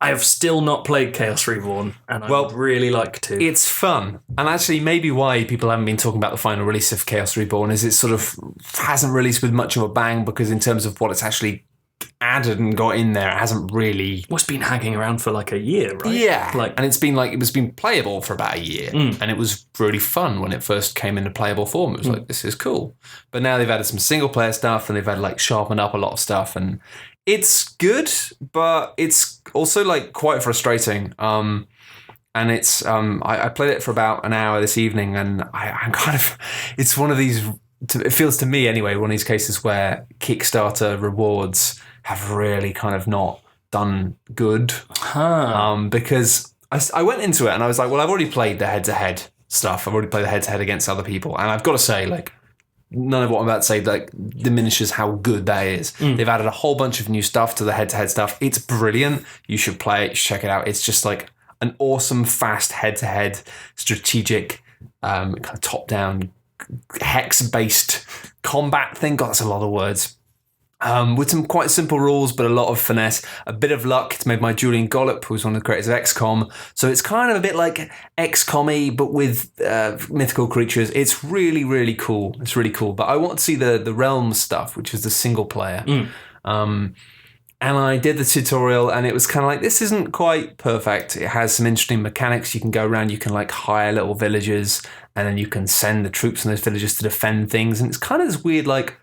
Speaker 2: I have still not played Chaos Reborn, and I would really like to.
Speaker 1: It's fun. And actually, maybe why people haven't been talking about the final release of Chaos Reborn is it sort of hasn't released with much of a bang, because in terms of what it's actually added and got in there, it hasn't really...
Speaker 2: Well, it's been hanging around for like a year, right?
Speaker 1: Yeah. And it was been playable for about a year. And it was really fun when it first came into playable form. It was like, this is cool. But now they've added some single player stuff, and they've had like sharpened up a lot of stuff, and it's good, but it's also like quite frustrating. And it's I played it for about an hour this evening, and I'm kind of, it's one of these, it feels to me anyway, one of these cases where Kickstarter rewards have really kind of not done good. Because I went into it and I was like, well, I've already played the head-to-head stuff. I've already played the head-to-head against other people, and I've got to say, like, none of what I'm about to say like diminishes how good that is. They've added a whole bunch of new stuff to the head-to-head stuff. It's brilliant. You should play it. You should check it out. It's just like an awesome, fast head-to-head strategic, kind of top-down, hex-based combat thing. God, that's a lot of words. With some quite simple rules, but a lot of finesse, a bit of luck. It's made by Julian Gollop, who's one of the creators of XCOM. So it's kind of a bit like XCOM-y, but with mythical creatures. It's really, really cool. It's really cool. But I want to see the Realms stuff, which is the single player. And I did the tutorial, and it was kind of like, this isn't quite perfect. It has some interesting mechanics. You can go around, you can like hire little villages, and then you can send the troops in those villages to defend things. And it's kind of this weird, like,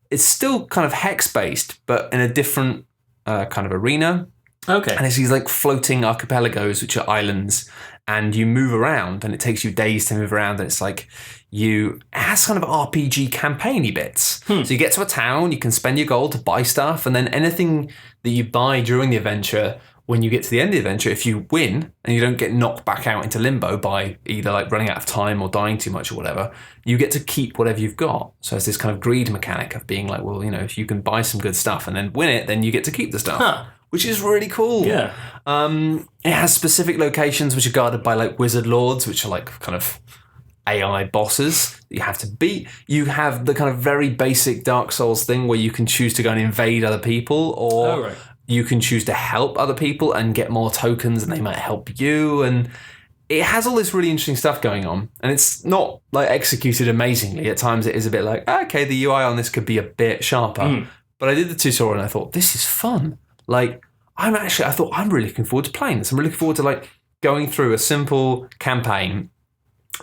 Speaker 1: it's still kind of hex-based, but in a different kind of arena.
Speaker 2: Okay.
Speaker 1: And it's these like floating archipelagos, which are islands, and you move around, and it takes you days to move around. And it's like it has kind of RPG campaigny bits. So you get to a town, you can spend your gold to buy stuff, and then anything that you buy during the adventure, when you get to the end of the adventure, if you win and you don't get knocked back out into limbo by either like running out of time or dying too much or whatever, you get to keep whatever you've got. So it's this kind of greed mechanic of being like, well, if you can buy some good stuff and then win it, then you get to keep the stuff, which is really cool.
Speaker 2: Yeah.
Speaker 1: It has specific locations which are guarded by like wizard lords, which are like kind of AI bosses that you have to beat. You have the kind of very basic Dark Souls thing where you can choose to go and invade other people, or you can choose to help other people and get more tokens, and they might help you. And it has all this really interesting stuff going on, and it's not like executed amazingly. At times it is a bit like, okay, the UI on this could be a bit sharper. But I did the tutorial and I thought, this is fun. Like, I'm really looking forward to playing this. I'm really looking forward to like going through a simple campaign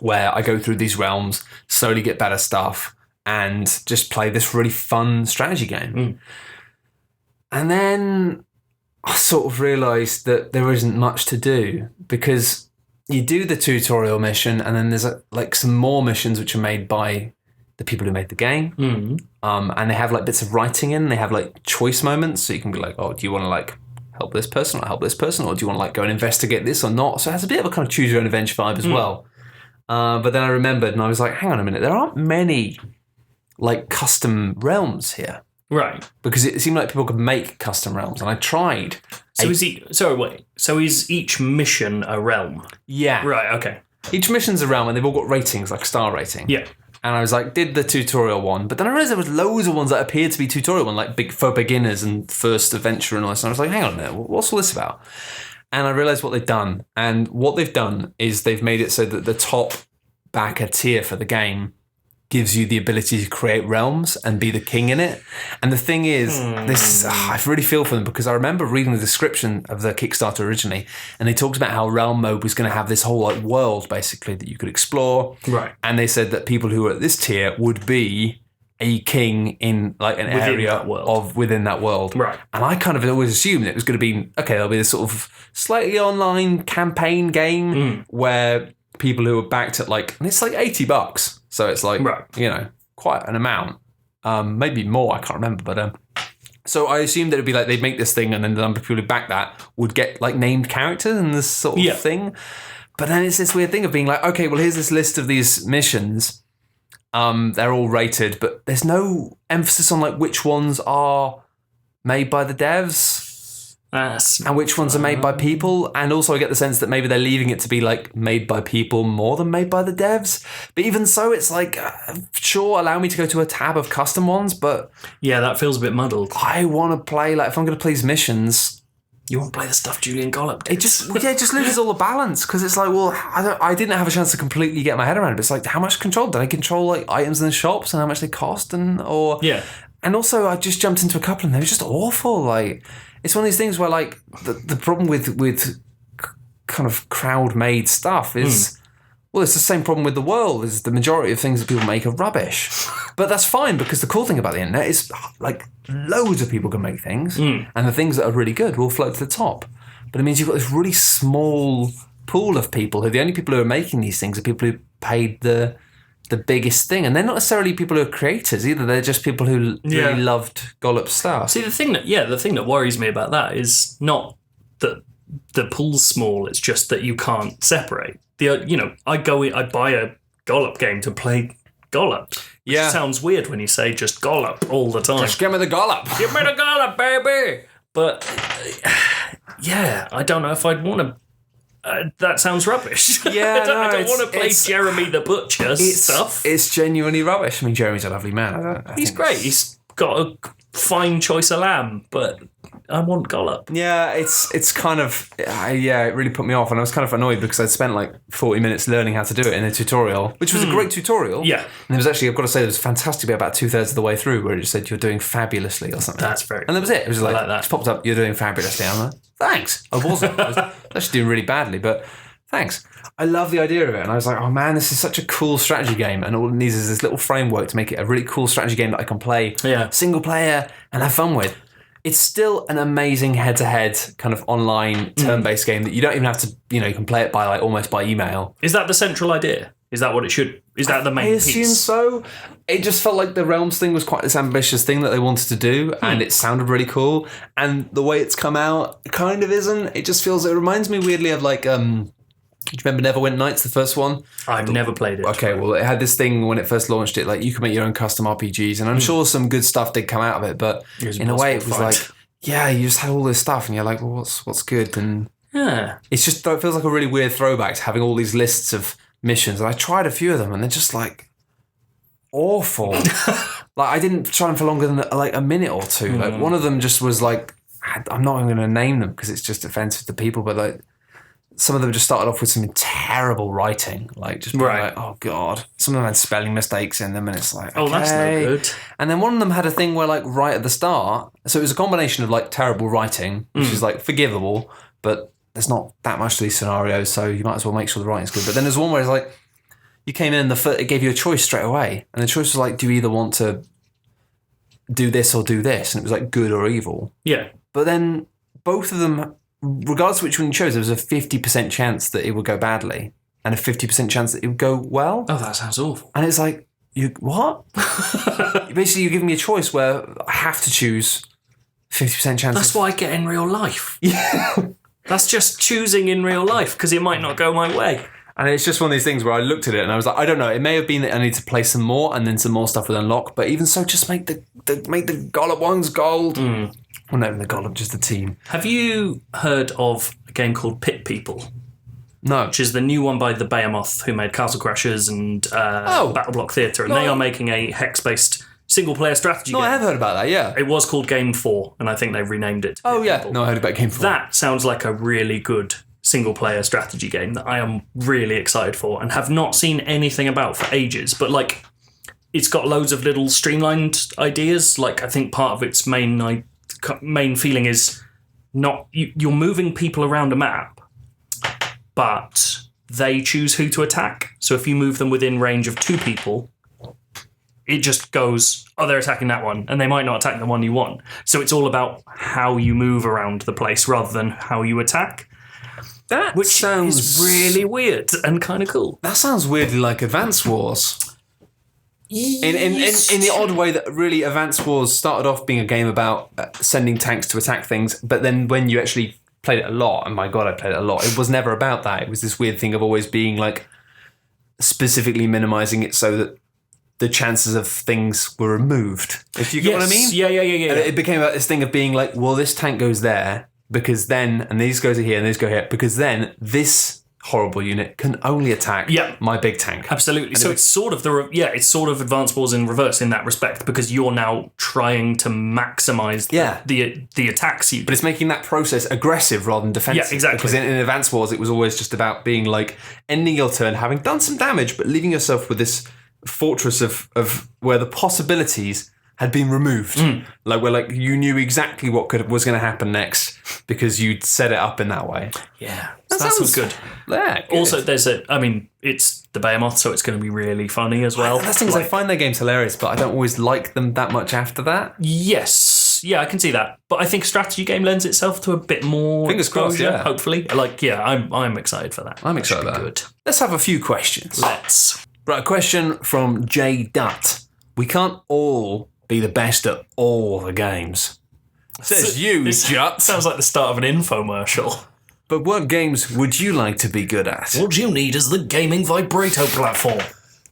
Speaker 1: where I go through these realms, slowly get better stuff, and just play this really fun strategy game. And then I sort of realised that there isn't much to do, because you do the tutorial mission, and then there's like some more missions which are made by the people who made the game. And they have like bits of writing in. They have like choice moments, so you can be like, oh, do you want to like help this person or help this person, or do you want to like go and investigate this or not? So it has a bit of a kind of choose your own adventure vibe as well. But then I remembered, and I was like, hang on a minute, there aren't many like custom realms here.
Speaker 2: Right.
Speaker 1: Because it seemed like people could make custom realms, and I tried.
Speaker 2: So is each mission a realm?
Speaker 1: Yeah.
Speaker 2: Right, okay.
Speaker 1: Each mission's a realm, and they've all got ratings, like star rating.
Speaker 2: Yeah.
Speaker 1: And I was like, did the tutorial one, but then I realised there was loads of ones that appeared to be tutorial one, like for beginners and first adventure and all this. And I was like, hang on a minute, what's all this about? And I realised what they've done. And what they've done is they've made it so that the top backer tier for the game gives you the ability to create realms and be the king in it. And the thing is, I really feel for them, because I remember reading the description of the Kickstarter originally, and they talked about how realm mode was going to have this whole like world basically that you could explore.
Speaker 2: Right.
Speaker 1: And they said that people who were at this tier would be a king in like an area within that world.
Speaker 2: Right.
Speaker 1: And I kind of always assumed it was going to be, okay, there'll be this sort of slightly online campaign game where people who are backed at like, and it's like $80. So it's like, you know, quite an amount. Maybe more, I can't remember. But so I assumed that it'd be like they'd make this thing, and then the number of people who back that would get like named characters and this sort of thing. But then it's this weird thing of being like, okay, well, here's this list of these missions. They're all rated, but there's no emphasis on like which ones are made by the devs. And which ones are made by people. And also I get the sense that maybe they're leaving it to be like made by people more than made by the devs. But even so, it's like, sure, allow me to go to a tab of custom ones, but...
Speaker 2: Yeah, that feels a bit muddled.
Speaker 1: I want to play, like, if I'm going to play these missions...
Speaker 2: You want to play the stuff Julian Gollop did.
Speaker 1: It just loses all the balance, because it's like, well, I didn't have a chance to completely get my head around it. But it's like, how much control? Did I control like items in the shops and how much they cost? And also I just jumped into a couple and they were just awful. Like... It's one of these things where, like, the problem with kind of crowd-made stuff is, well, it's the same problem with the world, is the majority of things that people make are rubbish. But that's fine, because the cool thing about the internet is, like, loads of people can make things, and the things that are really good will float to the top. But it means you've got this really small pool of people who the only people who are making these things are people who paid the biggest thing, and they're not necessarily people who are creators either. They're just people who really loved Gollop's stuff.
Speaker 2: See, the thing that worries me about that is not that the pool's small. It's just that you can't separate. I buy a Gollop game to play Gollop. Which sounds weird when you say just Gollop all the time.
Speaker 1: Just give me the Gollop.
Speaker 2: Give me the Gollop, baby. But I don't know if I'd want to. That sounds rubbish.
Speaker 1: Yeah,
Speaker 2: I don't want to play Jeremy the Butcher stuff.
Speaker 1: It's genuinely rubbish. I mean, Jeremy's a lovely man.
Speaker 2: He's great. He's got a fine choice of lamb, but I want Gollop.
Speaker 1: Yeah, it's kind of... it really put me off, and I was kind of annoyed because I'd spent like 40 minutes learning how to do it in a tutorial, which was a great tutorial.
Speaker 2: Yeah.
Speaker 1: And there was actually, I've got to say, there was fantastic bit about 2/3 of the way through where it just said, you're doing fabulously or something.
Speaker 2: That's very...
Speaker 1: And that was it. It was like
Speaker 2: that.
Speaker 1: It popped up, you're doing fabulously. I'm like, thanks. I wasn't. I was actually doing really badly, but thanks. I love the idea of it. And I was like, oh man, this is such a cool strategy game. And all it needs is this little framework to make it a really cool strategy game that I can play single player and have fun with. It's still an amazing head-to-head kind of online turn-based game that you don't even have to, you can play it by like almost by email.
Speaker 2: Is that the central idea? Is that what it should? Is that the main piece?
Speaker 1: I assume so. It just felt like the Realms thing was quite this ambitious thing that they wanted to do, and it sounded really cool. And the way it's come out kind of isn't. It just feels. It reminds me weirdly of like. Do you remember Neverwinter Nights, the first one?
Speaker 2: I've never played it.
Speaker 1: Okay, well, it had this thing when it first launched it, like you could make your own custom RPGs, and I'm sure some good stuff did come out of it, but in a way it was like, you just had all this stuff, and you're like, well, what's good? And it's just, it feels like a really weird throwback to having all these lists of missions, and I tried a few of them, and they're just like awful. Like I didn't try them for longer than like a minute or two. Like one of them just was like, I'm not even going to name them because it's just offensive to people, but like. Some of them just started off with some terrible writing, like just being like, oh God. Some of them had spelling mistakes in them, and it's like, okay.
Speaker 2: That's no good.
Speaker 1: And then one of them had a thing where like right at the start, so it was a combination of like terrible writing, which is like forgivable, but there's not that much to these scenarios, so you might as well make sure the writing's good. But then there's one where it's like, you came in and it gave you a choice straight away. And the choice was like, do you either want to do this or do this? And it was like good or evil.
Speaker 2: Yeah.
Speaker 1: But then both of them, regardless of which one you chose, there was a 50% chance that it would go badly and a 50% chance that it would go well.
Speaker 2: Oh, that sounds awful.
Speaker 1: And it's like, what? Basically, you're giving me a choice where I have to choose 50% chance.
Speaker 2: That's what I get in real life.
Speaker 1: Yeah.
Speaker 2: That's just choosing in real life because it might not go my way.
Speaker 1: And it's just one of these things where I looked at it and I was like, I don't know. It may have been that I need to play some more and then some more stuff would unlock. But even so, just make the Gollop ones gold. Well, not even the Gollop, just the team.
Speaker 2: Have you heard of a game called Pit People?
Speaker 1: No.
Speaker 2: Which is the new one by the Behemoth, who made Castle Crashers and Battle Block Theatre. And they are making a hex-based single-player strategy game.
Speaker 1: I have heard about that, yeah.
Speaker 2: It was called Game 4, and I think they've renamed it.
Speaker 1: Oh, yeah. No, I heard about Game 4.
Speaker 2: That sounds like a really good single-player strategy game that I am really excited for and have not seen anything about for ages. But, like, it's got loads of little streamlined ideas. Like, I think part of its main feeling is not... You're moving people around a map, but they choose who to attack. So if you move them within range of 2 people, it just goes, oh, they're attacking that one, and they might not attack the one you want. So it's all about how you move around the place rather than how you attack. Which sounds really weird and kind of cool.
Speaker 1: That sounds weirdly like Advance Wars. In the odd way that really Advance Wars started off being a game about sending tanks to attack things, but then when you actually played it a lot, and my God, I played it a lot, it was never about that. It was this weird thing of always being like specifically minimizing it so that the chances of things were removed. If you get what I mean?
Speaker 2: Yeah.
Speaker 1: And it became about this thing of being like, well, this tank goes there because then, and these go to here and these go here, because then this horrible unit can only attack my big tank.
Speaker 2: Absolutely. And so it's sort of Advance Wars in reverse in that respect, because you're now trying to maximize the attacks you do.
Speaker 1: But it's making that process aggressive rather than defensive.
Speaker 2: Yeah, exactly.
Speaker 1: Because in Advance Wars, it was always just about being like ending your turn, having done some damage, but leaving yourself with this fortress of where the possibilities had been removed. Like where like you knew exactly what was going to happen next because you'd set it up in that way.
Speaker 2: Yeah. That sounds good.
Speaker 1: Yeah, good.
Speaker 2: Also, it's the Behemoth, so it's going to be really funny as well.
Speaker 1: That's things I find their games hilarious, but I don't always like them that much after that.
Speaker 2: Yes. Yeah, I can see that. But I think a strategy game lends itself to a bit more
Speaker 1: Fingers crossed, yeah.
Speaker 2: Hopefully. I'm excited for that.
Speaker 1: I'm excited about
Speaker 2: good.
Speaker 1: Let's have a few questions.
Speaker 2: Let's.
Speaker 1: Right, a question from J. Dutt. We can't all be the best at all the games. Says you, Jut.
Speaker 2: Sounds like the start of an infomercial.
Speaker 1: But what games would you like to be good at?
Speaker 2: What you need is the gaming vibrato platform.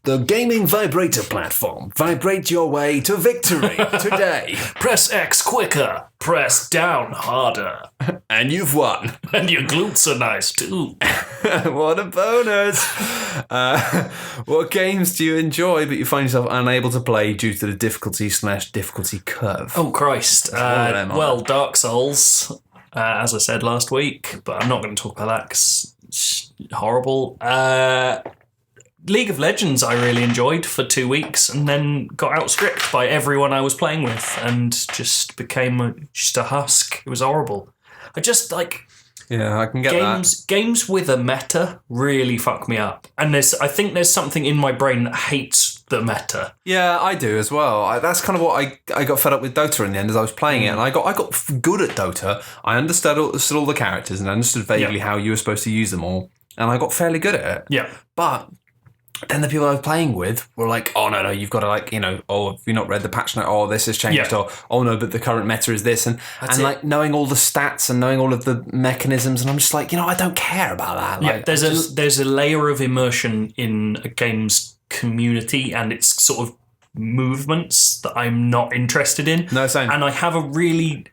Speaker 1: The gaming vibrator platform. Vibrate your way to victory today.
Speaker 2: Press X quicker. Press down harder.
Speaker 1: And you've won.
Speaker 2: And your glutes are nice too.
Speaker 1: What a bonus. What games do you enjoy but you find yourself unable to play due to the difficulty curve?
Speaker 2: Oh, Christ. Dark Souls, as I said last week, but I'm not going to talk about that because it's horrible. League of Legends I really enjoyed for 2 weeks and then got outstripped by everyone I was playing with and just became just a husk. It was horrible. I just like...
Speaker 1: Yeah, I can get that.
Speaker 2: Games with a meta really fuck me up. And I think there's something in my brain that hates the meta.
Speaker 1: Yeah, I do as well. That's kind of what I got fed up with Dota in the end as I was playing it. And I got good at Dota. I understood all the characters and I understood vaguely how you were supposed to use them all. And I got fairly good at it.
Speaker 2: Yeah.
Speaker 1: But... then the people I was playing with were like, oh, no, you've got to have you not read the patch note? Oh, this has changed.
Speaker 2: Yeah.
Speaker 1: Or, oh, no, but the current meta is this. And like knowing all the stats and knowing all of the mechanisms. And I'm just like, I don't care about that. Like,
Speaker 2: there's a layer of immersion in a game's community and its sort of movements that I'm not interested in.
Speaker 1: No, same.
Speaker 2: And I have a really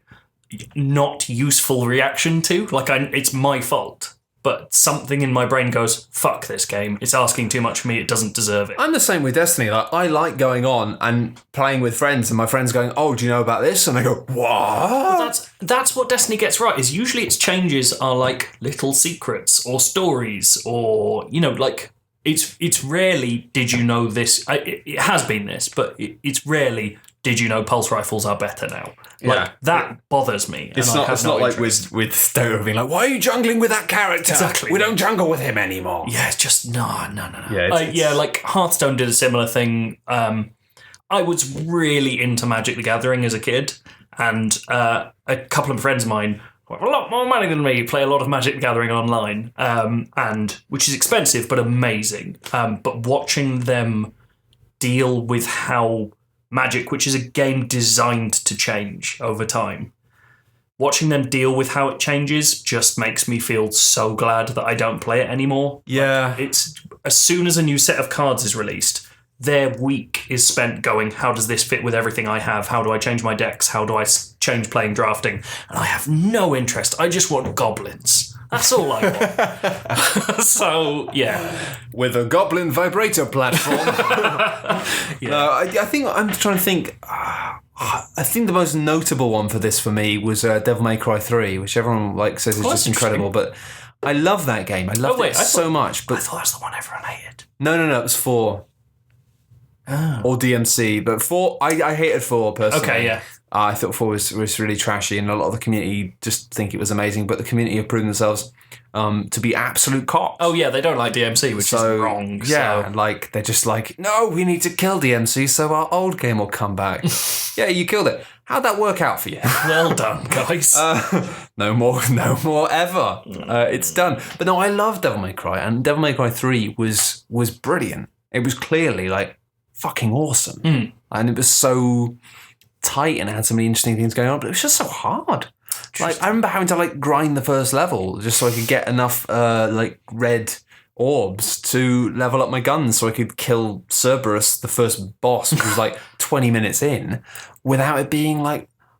Speaker 2: not useful reaction to. Like, it's my fault. But something in my brain goes, fuck this game. It's asking too much of me. It doesn't deserve it.
Speaker 1: I'm the same with Destiny. Like, I like going on and playing with friends and my friends going, oh, do you know about this? And I go, what?
Speaker 2: That's what Destiny gets right, is usually its changes are like little secrets or stories or, like it's rarely, did you know this? It has been this, but it's rarely, did you know pulse rifles are better now? Like, that bothers me.
Speaker 1: It's not like with Dota being like, why are you jungling with that character?
Speaker 2: Exactly.
Speaker 1: We don't jungle with him anymore.
Speaker 2: Yeah, it's just, no.
Speaker 1: Yeah,
Speaker 2: like Hearthstone did a similar thing. I was really into Magic the Gathering as a kid, and a couple of friends of mine who have a lot more money than me play a lot of Magic the Gathering online, and which is expensive but amazing. But watching them deal with how Magic, which is a game designed to change over time, watching them deal with how it changes just makes me feel so glad that I don't play it anymore.
Speaker 1: Yeah.
Speaker 2: It's as soon as a new set of cards is released, their week is spent going, how does this fit with everything I have? How do I change my decks? How do I change playing drafting? And I have no interest. I just want goblins. That's all I want. So, yeah.
Speaker 1: With a goblin vibrator platform. No, I think I'm trying to think. I think the most notable one for this for me was Devil May Cry 3, which everyone says is just incredible. But I love that game. I loved it so much. But
Speaker 2: I thought that's the one everyone hated.
Speaker 1: No. It was 4. Oh. Or DMC. But 4, I hated 4 personally.
Speaker 2: Okay, yeah.
Speaker 1: I thought 4 was really trashy, and a lot of the community just think it was amazing, but the community have proven themselves to be absolute cops.
Speaker 2: Oh, yeah, they don't like DMC, which is wrong.
Speaker 1: Yeah, they're just like, no, we need to kill DMC so our old game will come back. Yeah, you killed it. How'd that work out for you?
Speaker 2: Well done, guys.
Speaker 1: No more ever. It's done. But no, I love Devil May Cry, and Devil May Cry 3 was brilliant. It was clearly, fucking awesome. And it was so tight and it had so many interesting things going on, but it was just so hard. I remember having to grind the first level just so I could get enough red orbs to level up my guns so I could kill Cerberus, the first boss, which was 20 minutes in, without it being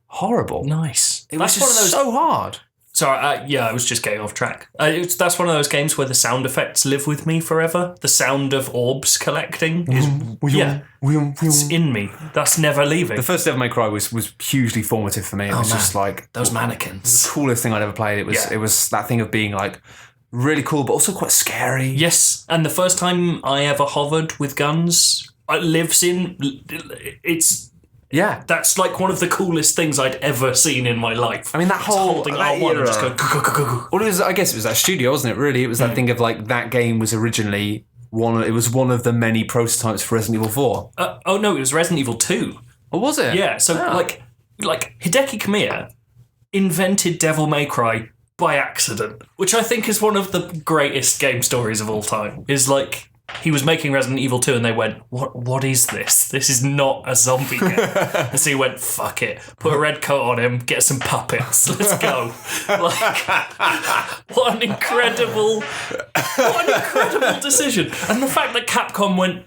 Speaker 1: horrible.
Speaker 2: Nice.
Speaker 1: It was just so hard.
Speaker 2: Sorry, I was just getting off track. That's one of those games where the sound effects live with me forever. The sound of orbs collecting is it's in me. That's never leaving.
Speaker 1: The first Devil May Cry was hugely formative for me. It was just
Speaker 2: those mannequins.
Speaker 1: The coolest thing I'd ever played. It was that thing of being really cool, but also quite scary.
Speaker 2: Yes, and the first time I ever hovered with guns,
Speaker 1: Yeah,
Speaker 2: that's one of the coolest things I'd ever seen in my life.
Speaker 1: I mean, that whole
Speaker 2: holding R1 and just go.
Speaker 1: Well, I guess it was that studio, wasn't it? Really, it was that thing of that game was originally one of the many prototypes for Resident Evil 4.
Speaker 2: Oh no, it was Resident Evil 2.
Speaker 1: Oh, was it?
Speaker 2: Yeah. So Hideki Kamiya invented Devil May Cry by accident, which I think is one of the greatest game stories of all time. Is he was making Resident Evil 2 and they went, what is this? This is not a zombie game. And so he went, fuck it. Put a red coat on him, get some puppets. Let's go. What an incredible decision. And the fact that Capcom went,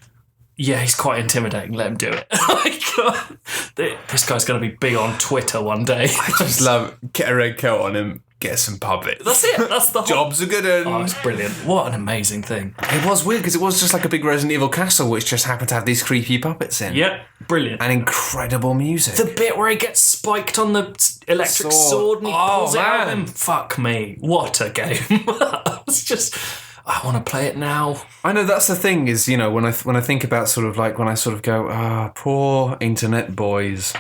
Speaker 2: yeah, he's quite intimidating, let him do it. This guy's going to be big on Twitter one day.
Speaker 1: I just love, get a red coat on him, get some puppets.
Speaker 2: That's it. That's the whole...
Speaker 1: Job's a good one.
Speaker 2: Oh, it's brilliant. What an amazing thing.
Speaker 1: It was weird because it was just a big Resident Evil castle which just happened to have these creepy puppets in.
Speaker 2: Yep, brilliant.
Speaker 1: And incredible music.
Speaker 2: The bit where he gets spiked on the electric sword and he pulls it out of him. Fuck me. What a game. It's just... I want to play it now. I
Speaker 1: know that's the thing is, when I think about when I go, poor internet boys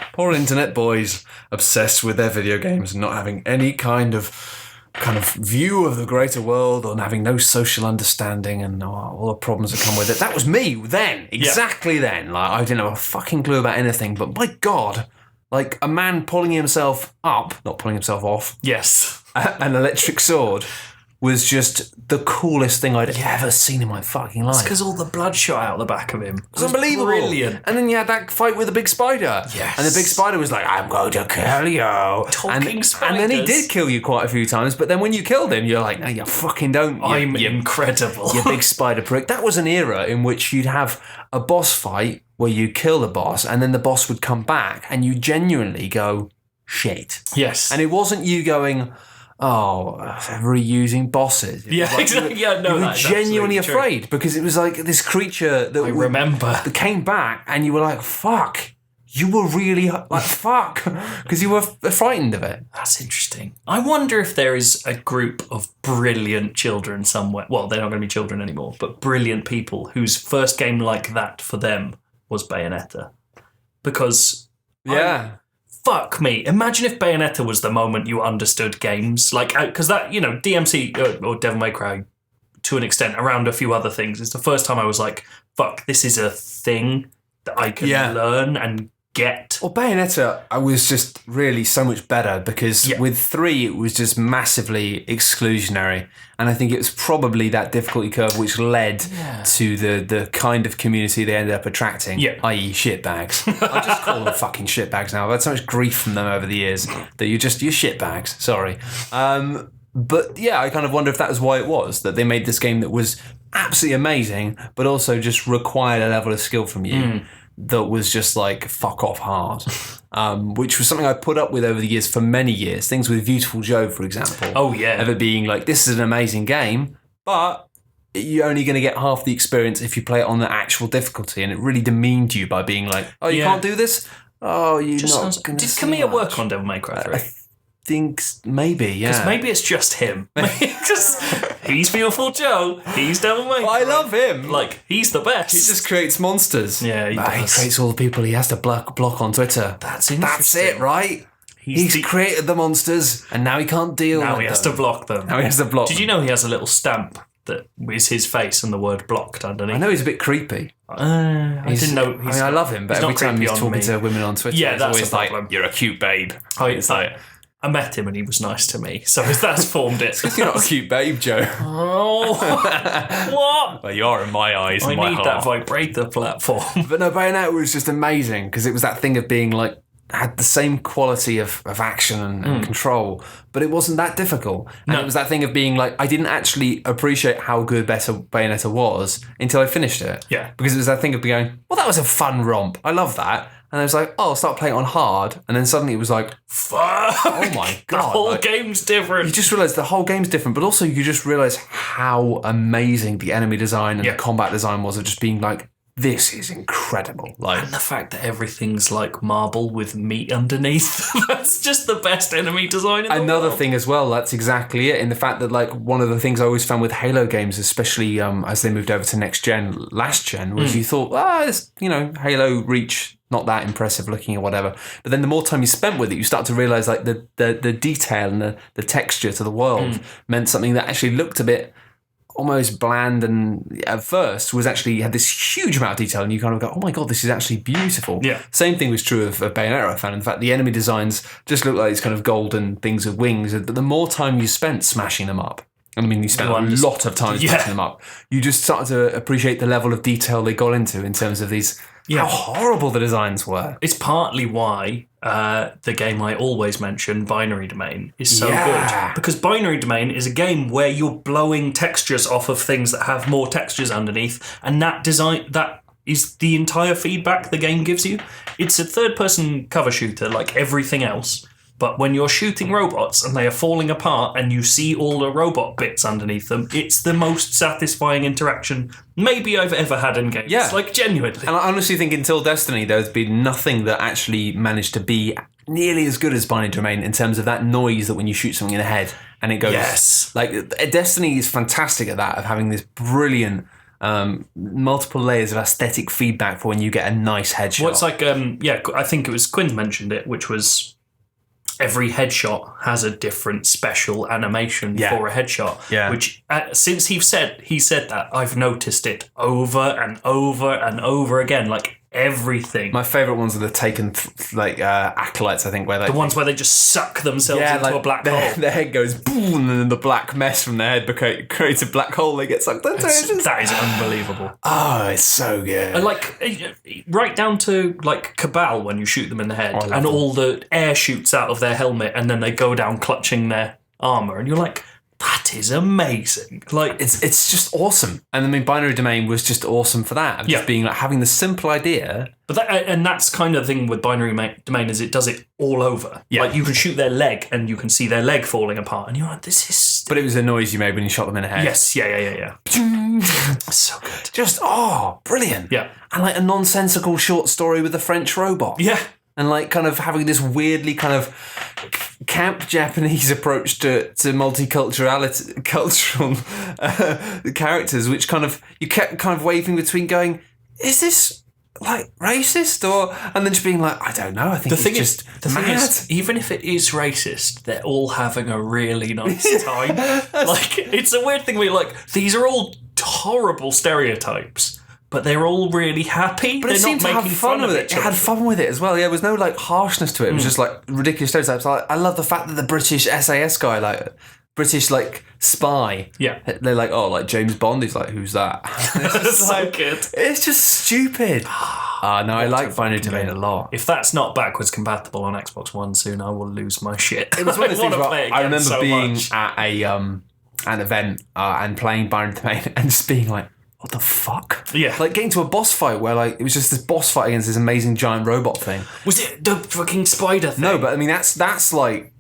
Speaker 1: obsessed with their video games and not having any kind of view of the greater world or having no social understanding and all the problems that come with it. That was me then, exactly then. I didn't have a fucking clue about anything, but my God, a man pulling himself up, not pulling himself off.
Speaker 2: Yes.
Speaker 1: An electric sword. Was just the coolest thing I'd ever seen in my fucking life.
Speaker 2: It's because all the blood shot out the back of him.
Speaker 1: It was unbelievable.
Speaker 2: Brilliant.
Speaker 1: And then you had that fight with the big spider.
Speaker 2: Yes.
Speaker 1: And the big spider was like, I'm going to kill you.
Speaker 2: Talking spiders.
Speaker 1: And then he did kill you quite a few times, but then when you killed him, you're like, no, you fucking don't.
Speaker 2: I'm incredible.
Speaker 1: You big spider prick. That was an era in which you'd have a boss fight where you kill the boss, and then the boss would come back, and you genuinely go, shit.
Speaker 2: Yes.
Speaker 1: And it wasn't you going... reusing bosses.
Speaker 2: Yeah, exactly. You were
Speaker 1: genuinely afraid because it was this creature that
Speaker 2: I remember
Speaker 1: that came back, and you were like, "Fuck!" You were really "Fuck," because you were frightened of it.
Speaker 2: That's interesting. I wonder if there is a group of brilliant children somewhere. Well, they're not going to be children anymore, but brilliant people whose first game like that for them was Bayonetta, because
Speaker 1: Yeah.
Speaker 2: Fuck me. Imagine if Bayonetta was the moment you understood games. Like, because that, DMC or Devil May Cry, to an extent, around a few other things, is the first time I was like, fuck, this is a thing that I can learn and get.
Speaker 1: Well, Bayonetta, I was just really so much better because with 3, it was just massively exclusionary. And I think it was probably that difficulty curve which led to the kind of community they ended up attracting, i.e. shitbags. I just call them fucking shitbags now. I've had so much grief from them over the years that you're shitbags. Sorry. But yeah, I kind of wonder if that was why it was, that they made this game that was absolutely amazing, but also just required a level of skill from you that was just like fuck off hard. Which was something I put up with over the years for many years. Things with Beautiful Joe, for example.
Speaker 2: Oh, yeah.
Speaker 1: Ever being like, this is an amazing game, but you're only going to get half the experience if you play it on the actual difficulty. And it really demeaned you by being like, oh, you can't do this? Oh, you're not going to.
Speaker 2: Did Camille work on Devil May Cry 3?
Speaker 1: I think maybe, yeah.
Speaker 2: Because maybe it's just him. Because he's Beautiful Joe, he's Devil May Cry.
Speaker 1: I love him.
Speaker 2: Like, he's the best.
Speaker 1: He just creates monsters.
Speaker 2: Yeah, he does.
Speaker 1: He creates all the people he has to block on Twitter.
Speaker 2: That's interesting.
Speaker 1: That's it, right? He's created the monsters, and now he can't deal with them.
Speaker 2: Now he has to block them. Did you know he has a little stamp that is his face and the word blocked underneath?
Speaker 1: I know he's a bit creepy.
Speaker 2: I didn't know.
Speaker 1: I love him, but every time he's talking to women on Twitter, it's always like, you're a cute babe.
Speaker 2: It's like, I met him and he was nice to me, so that's formed it.
Speaker 1: You're not a cute babe, Joe.
Speaker 2: Oh, what?
Speaker 1: Well, you are in my eyes and
Speaker 2: my
Speaker 1: heart.
Speaker 2: I need that vibrator platform.
Speaker 1: But no, Bayonetta was just amazing because it was that thing of being like, had the same quality of action and control, but it wasn't that difficult. And it was that thing of being like, I didn't actually appreciate how good Bayonetta was until I finished it.
Speaker 2: Yeah.
Speaker 1: Because it was that thing of going, well, that was a fun romp. I love that. And I was like, oh, I'll start playing it on hard. And then suddenly it was like, fuck. Oh my God.
Speaker 2: The whole game's different.
Speaker 1: You just realise the whole game's different, but also you just realise how amazing the enemy design and the combat design was of just being like, this is incredible.
Speaker 2: And the fact that everything's like marble with meat underneath. That's just the best enemy design in the
Speaker 1: Another
Speaker 2: world.
Speaker 1: thing as well, that's exactly it. In the fact that like one of the things I always found with Halo games, especially as they moved over to next gen, last gen, was you thought, Halo Reach, not that impressive looking or whatever. But then the more time you spent with it, you start to realise like the detail and the texture to the world meant something that actually looked a bit almost bland, and at first was actually had this huge amount of detail, and you kind of go, oh my God, this is actually beautiful.
Speaker 2: Yeah.
Speaker 1: Same thing was true of Bayonetta, I found. In fact, the enemy designs just look like these kind of golden things with wings. But the more time you spent smashing them up, I mean, you spent a lot of time smashing them up, you just started to appreciate the level of detail they got into in terms of these, how horrible the designs were.
Speaker 2: It's partly why the game I always mention, Binary Domain, is so good. Because Binary Domain is a game where you're blowing textures off of things that have more textures underneath, and that is the entire feedback the game gives you. It's a third-person cover shooter like everything else, but when you're shooting robots and they are falling apart and you see all the robot bits underneath them, it's the most satisfying interaction maybe I've ever had in games.
Speaker 1: Yeah.
Speaker 2: Like, genuinely.
Speaker 1: And I honestly think until Destiny, there's been nothing that actually managed to be nearly as good as Binary Domain in terms of that noise that when you shoot something in the head and it goes... Yes. Like, Destiny is fantastic at that, of having this brilliant... multiple layers of aesthetic feedback for when you get a nice headshot.
Speaker 2: Well, it's like, I think it was Quinn mentioned it, which was every headshot has a different special animation for a headshot. Yeah. Which, since he said that, I've noticed it over and over and over again. Like, everything.
Speaker 1: My favourite ones are the Taken acolytes, I think, where they...
Speaker 2: The ones where they just suck themselves into a black hole.
Speaker 1: Their head goes boom, and then the black mess from their head creates a black hole they get sucked into.
Speaker 2: That is unbelievable.
Speaker 1: Oh, it's so good.
Speaker 2: And right down to, like, Cabal when you shoot them in the head, and all the air shoots out of their helmet, and then they go down clutching their armour, and you're like... That is amazing. Like,
Speaker 1: it's just awesome. And I mean, Binary Domain was just awesome for that. Of just being like having the simple idea.
Speaker 2: But that's kind of the thing with Binary Domain is it does it all over. Yeah. Like, you can shoot their leg and you can see their leg falling apart, and you're like, this is...
Speaker 1: But it was a noise you made when you shot them in the head.
Speaker 2: Yes, yeah. So good.
Speaker 1: Just, brilliant.
Speaker 2: Yeah.
Speaker 1: And like a nonsensical short story with a French robot.
Speaker 2: Yeah.
Speaker 1: And like kind of having this weirdly kind of camp Japanese approach to multiculturality, cultural characters, which kind of you kept kind of waving between going, is this like racist and then just being like, I don't know. I think
Speaker 2: The thing
Speaker 1: it's just
Speaker 2: the
Speaker 1: mad.
Speaker 2: thing is, even if it is racist, they're all having a really nice time. Like, it's a weird thing where you're like, these are all horrible stereotypes, but they're all really happy.
Speaker 1: But
Speaker 2: they're
Speaker 1: it seemed to have fun with it. It had fun with it as well. Yeah, there was no like harshness to it. It was just like ridiculous stereotypes. I love the fact that the British SAS guy, like British like spy.
Speaker 2: Yeah.
Speaker 1: They're like, oh, like James Bond. He's like, who's that?
Speaker 2: That's so good.
Speaker 1: It's just stupid. No, I like Binary Domain a lot.
Speaker 2: If that's not backwards compatible on Xbox One soon, I will lose my shit.
Speaker 1: It was one of those things where I remember
Speaker 2: so
Speaker 1: being
Speaker 2: much.
Speaker 1: at an event and playing Binary Domain and just being like, what the fuck?
Speaker 2: Yeah.
Speaker 1: Like getting to a boss fight where like it was just this boss fight against this amazing giant robot thing.
Speaker 2: Was it the fucking spider thing?
Speaker 1: No, but I mean that's like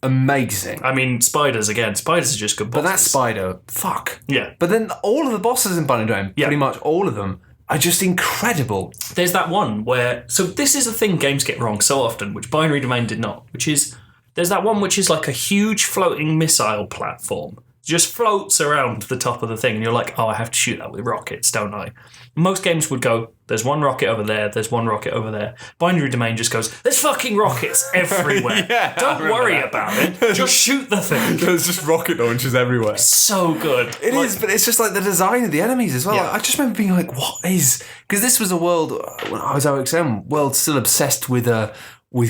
Speaker 1: amazing.
Speaker 2: I mean, spiders are just good bosses.
Speaker 1: But that spider, fuck.
Speaker 2: Yeah.
Speaker 1: But then all of the bosses in Binary Domain,
Speaker 2: Yeah.
Speaker 1: pretty much all of them, are just incredible.
Speaker 2: There's that one where... So this is a thing games get wrong so often, which Binary Domain did not, which is... There's that one which is like a huge floating missile platform. Just floats around the top of the thing, and you're like, oh, I have to shoot that with rockets, don't I? Most games would go, there's one rocket over there, there's one rocket over there. Binary Domain just goes, there's fucking rockets everywhere.
Speaker 1: Yeah,
Speaker 2: don't worry about it. Just shoot the thing.
Speaker 1: There's just rocket launchers everywhere.
Speaker 2: So good.
Speaker 1: It is, but it's just like the design of the enemies as well.
Speaker 2: Yeah.
Speaker 1: I just remember being like, what is... Because this was a world, when I was OXM, world still obsessed with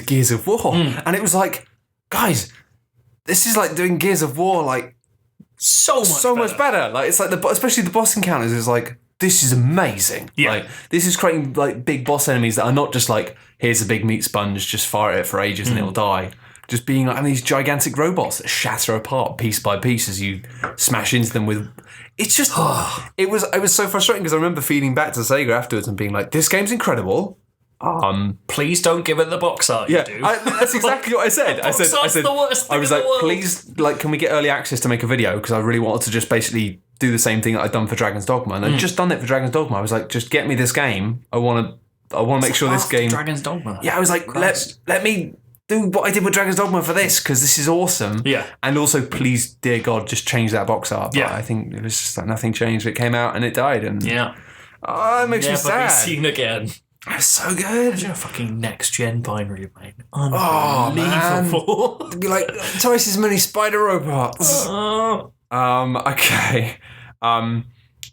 Speaker 1: Gears of War. And it was like, guys, this is like doing Gears of War like
Speaker 2: So
Speaker 1: much better. Like it's like especially the boss encounters is like, this is amazing.
Speaker 2: Yeah.
Speaker 1: Like this is creating like big boss enemies that are not just like, here's a big meat sponge, just fire at it for ages and it'll die. Just being like, these gigantic robots that shatter apart piece by piece as you smash into them with. It's just it was so frustrating because I remember feeding back to Sega afterwards and being like, this game's incredible.
Speaker 2: Please don't give it the box art.
Speaker 1: Yeah,
Speaker 2: you do.
Speaker 1: that's exactly what I said. I said,
Speaker 2: the worst thing
Speaker 1: I was
Speaker 2: in
Speaker 1: like,
Speaker 2: the world.
Speaker 1: please, like, can we get early access to make a video? Because I really wanted to just basically do the same thing that I'd done for Dragon's Dogma, and I'd just done it for Dragon's Dogma. I was like, just get me this game. I want to make sure this game.
Speaker 2: Dragon's Dogma.
Speaker 1: Yeah, I was like, let me do what I did with Dragon's Dogma for this because this is awesome.
Speaker 2: Yeah.
Speaker 1: And also, please, dear God, just change that box art. But
Speaker 2: Yeah.
Speaker 1: I think it was just like nothing changed. It came out and it died, and
Speaker 2: Yeah.
Speaker 1: it makes me
Speaker 2: Never be
Speaker 1: sad.
Speaker 2: seen again.
Speaker 1: It's so good.
Speaker 2: Imagine a fucking next gen Binary Domain.
Speaker 1: Oh, man.
Speaker 2: Unbelievable.
Speaker 1: It'd be like twice as many spider robots. Okay.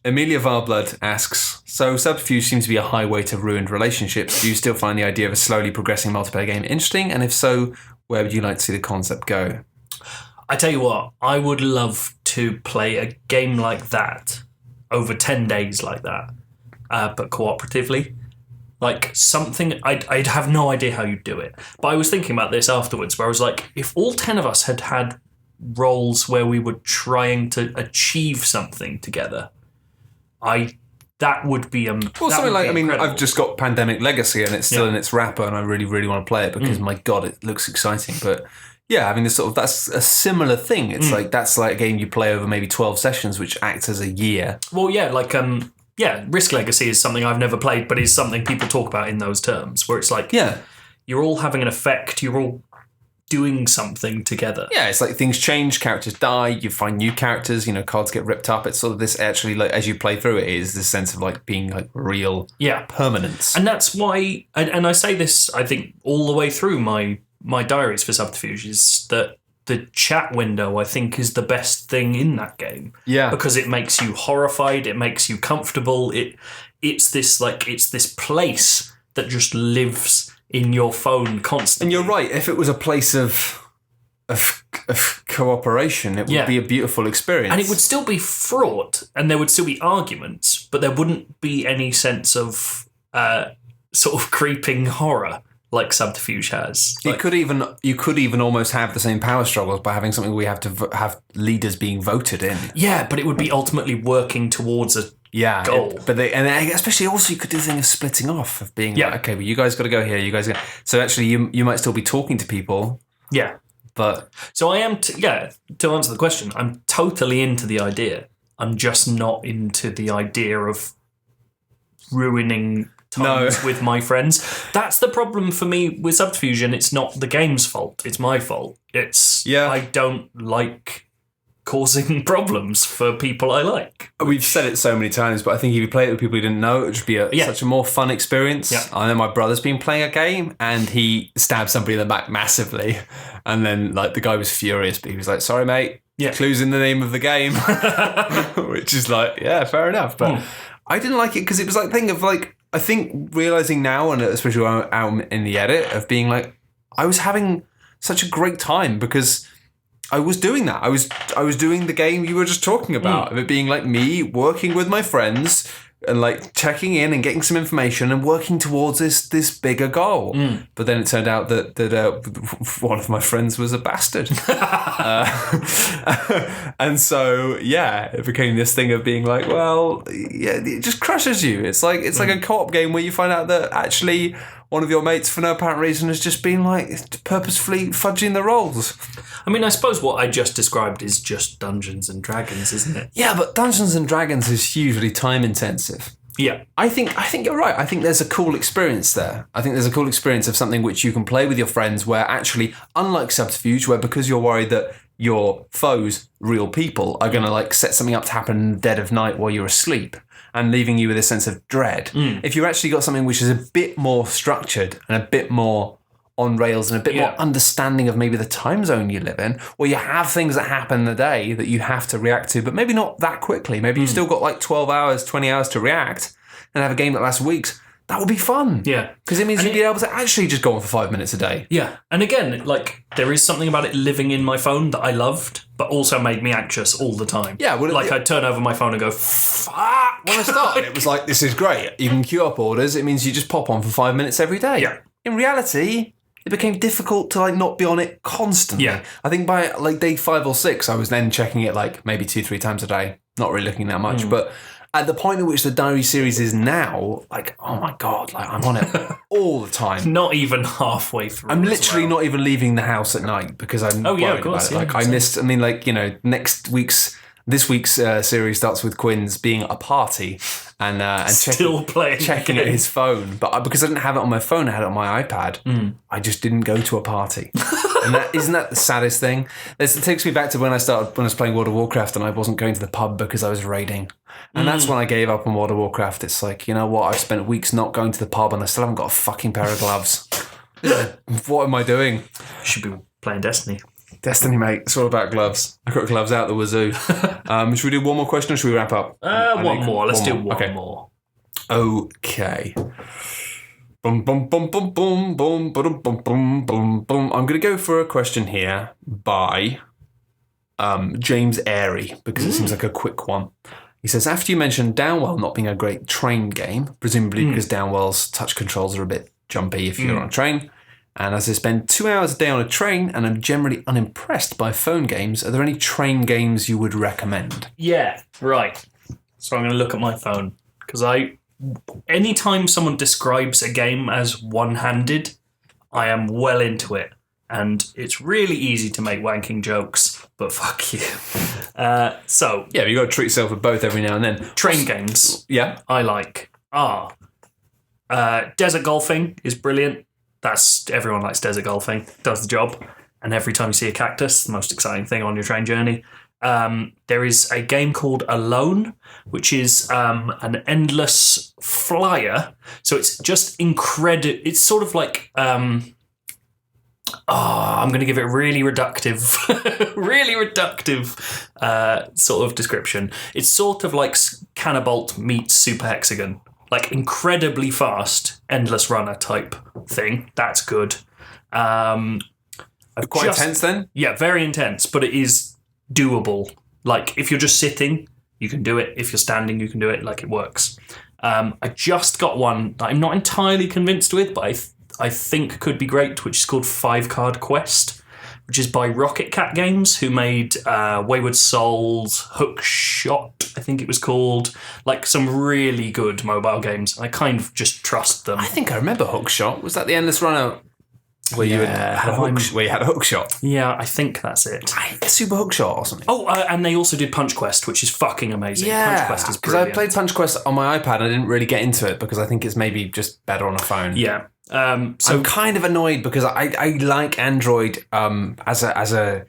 Speaker 1: Emilia Varblood asks, so Subterfuge seems to be a highway to ruined relationships. Do you still find the idea of a slowly progressing multiplayer game interesting? And if so, where would you like to see the concept go?
Speaker 2: I tell you what, I would love to play a game like that over 10 days like that, but cooperatively. Like something, I'd have no idea how you'd do it. But I was thinking about this afterwards where I was like, if all 10 of us had roles where we were trying to achieve something together, that would be
Speaker 1: Well, something like,
Speaker 2: incredible.
Speaker 1: I've just got Pandemic Legacy and it's still in its wrapper and I really, really want to play it because, my God, it looks exciting. But yeah, I mean, that's a similar thing. It's like, that's like a game you play over maybe 12 sessions, which acts as a year.
Speaker 2: Well, yeah, like, Risk Legacy is something I've never played, but is something people talk about in those terms, where it's like, you're all having an effect, you're all doing something together.
Speaker 1: Yeah, it's like things change, characters die, you find new characters, cards get ripped up. It's sort of this actually, like, as you play through it, is this sense of like being like real permanence.
Speaker 2: And that's why, and I say this, I think, all the way through my diaries for Subterfuge, is that the chat window, I think, is the best thing in that game.
Speaker 1: Yeah.
Speaker 2: Because it makes you horrified, it makes you comfortable, it's this place that just lives in your phone constantly.
Speaker 1: And you're right, if it was a place of cooperation, it would be a beautiful experience.
Speaker 2: And it would still be fraught, and there would still be arguments, but there wouldn't be any sense of sort of creeping horror like Subterfuge has.
Speaker 1: You could even almost have the same power struggles by having something where we have to have leaders being voted in.
Speaker 2: Yeah, but it would be ultimately working towards a goal.
Speaker 1: And especially also you could do the thing of splitting off, of being like, okay, well, you guys got to go here, you guys go. So actually you might still be talking to people.
Speaker 2: Yeah.
Speaker 1: But
Speaker 2: so I am, to answer the question, I'm totally into the idea. I'm just not into the idea of ruining times with my friends. That's the problem for me with Subterfuge, and it's not the game's fault. It's my fault. I don't like causing problems for people I like.
Speaker 1: We've said it so many times, but I think if you play it with people who didn't know, it would just be such a more fun experience.
Speaker 2: Yeah.
Speaker 1: I know my brother's been playing a game and he stabbed somebody in the back massively, and then like the guy was furious, but he was like, "Sorry, mate, clues in the name of the game," which is like, yeah, fair enough. But I didn't like it because it was like thing of like, I think realizing now, and especially when I'm out in the edit, of being like, I was having such a great time because I was doing that. I was doing the game you were just talking about, of it being like me working with my friends and like checking in and getting some information and working towards this bigger goal. But then it turned out that one of my friends was a bastard. And so, it became this thing of being like, well, yeah, it just crushes you. It's like a co-op game where you find out that actually one of your mates, for no apparent reason, has just been like purposefully fudging the rolls.
Speaker 2: I mean, I suppose what I just described is just Dungeons and Dragons, isn't it?
Speaker 1: Yeah, but Dungeons and Dragons is hugely time intensive.
Speaker 2: Yeah.
Speaker 1: I think you're right. I think there's a cool experience there. I think there's a cool experience of something which you can play with your friends where actually, unlike Subterfuge, where because you're worried that your foes, real people, are going to like set something up to happen in the dead of night while you're asleep and leaving you with a sense of dread. If you actually got something which is a bit more structured and a bit more on rails and a bit more understanding of maybe the time zone you live in, where you have things that happen in the day that you have to react to, but maybe not that quickly. Maybe you've still got like 12 hours, 20 hours to react and have a game that lasts weeks. That would be fun.
Speaker 2: Yeah.
Speaker 1: Because it means you'd be able to actually just go on for 5 minutes a day.
Speaker 2: Yeah. And again, like, there is something about it living in my phone that I loved, but also made me anxious all the time.
Speaker 1: Yeah. Well,
Speaker 2: like, I'd turn over my phone and go, fuck.
Speaker 1: When I started, it was like, this is great. You can queue up orders. It means you just pop on for 5 minutes every day.
Speaker 2: Yeah.
Speaker 1: In reality, it became difficult to like not be on it constantly.
Speaker 2: Yeah.
Speaker 1: I think by like day 5 or 6, I was then checking it like maybe 2-3 times a day. Not really looking that much, but at the point at which the diary series is now, like, oh my God, like I'm on it all the time.
Speaker 2: Not even halfway through.
Speaker 1: I'm literally not even leaving the house at night because I'm worried
Speaker 2: of course,
Speaker 1: about it. Like I missed, I mean, like, you know, this week's series starts with Quinn's being at a party and checking at his phone. But because I didn't have it on my phone, I had it on my iPad. I just didn't go to a party. And isn't that the saddest thing? It takes me back to when I was playing World of Warcraft and I wasn't going to the pub because I was raiding. And that's when I gave up on World of Warcraft. It's like, you know what? I've spent weeks not going to the pub and I still haven't got a fucking pair of gloves. What am I doing?
Speaker 2: You should be playing Destiny.
Speaker 1: Destiny, mate. It's all about gloves. I've got gloves out the wazoo. Should we do one more question or should we wrap up?
Speaker 2: One more. Let's do one more.
Speaker 1: Okay. Boom, boom, boom, boom, boom, boom, boom, boom, boom, boom, boom. I'm going to go for a question here by James Airy because it seems like a quick one. He says, after you mentioned Downwell not being a great train game, presumably because Downwell's touch controls are a bit jumpy if you're on a train, and as I spend 2 hours a day on a train and I'm generally unimpressed by phone games, are there any train games you would recommend?
Speaker 2: Yeah, right. So I'm going to look at my phone because anytime someone describes a game as one-handed, I am well into it. And it's really easy to make wanking jokes, but fuck you.
Speaker 1: Yeah, you got to treat yourself with both every now and then.
Speaker 2: Train games.
Speaker 1: Yeah.
Speaker 2: I like. Desert golfing is brilliant. Everyone likes desert golfing. Does the job. And every time you see a cactus, the most exciting thing on your train journey. There is a game called Alone, which is an endless flyer. So it's just incredible. It's sort of like... I'm going to give it really reductive sort of description. It's sort of like Cannabalt meets Super Hexagon. Like incredibly fast, endless runner type thing. That's good.
Speaker 1: Quite intense then?
Speaker 2: Yeah, very intense, but it is doable. Like if you're just sitting, you can do it. If you're standing, you can do it. Like it works. I just got one that I'm not entirely convinced with, but I think could be great, which is called 5-Card Quest, which is by Rocket Cat Games, who made Wayward Souls, Hookshot, I think it was called, like some really good mobile games. I kind of just trust them.
Speaker 1: I think I remember Hookshot. Was that the Endless Runner where you had a hookshot?
Speaker 2: Yeah, I think that's it.
Speaker 1: Super Hookshot or something.
Speaker 2: Oh, and they also did Punch Quest, which is fucking amazing.
Speaker 1: Yeah,
Speaker 2: Punch Quest is
Speaker 1: because
Speaker 2: brilliant.
Speaker 1: I played Punch Quest on my iPad and I didn't really get into it because I think it's maybe just better on a phone.
Speaker 2: Yeah. So
Speaker 1: I'm kind of annoyed because I like Android as a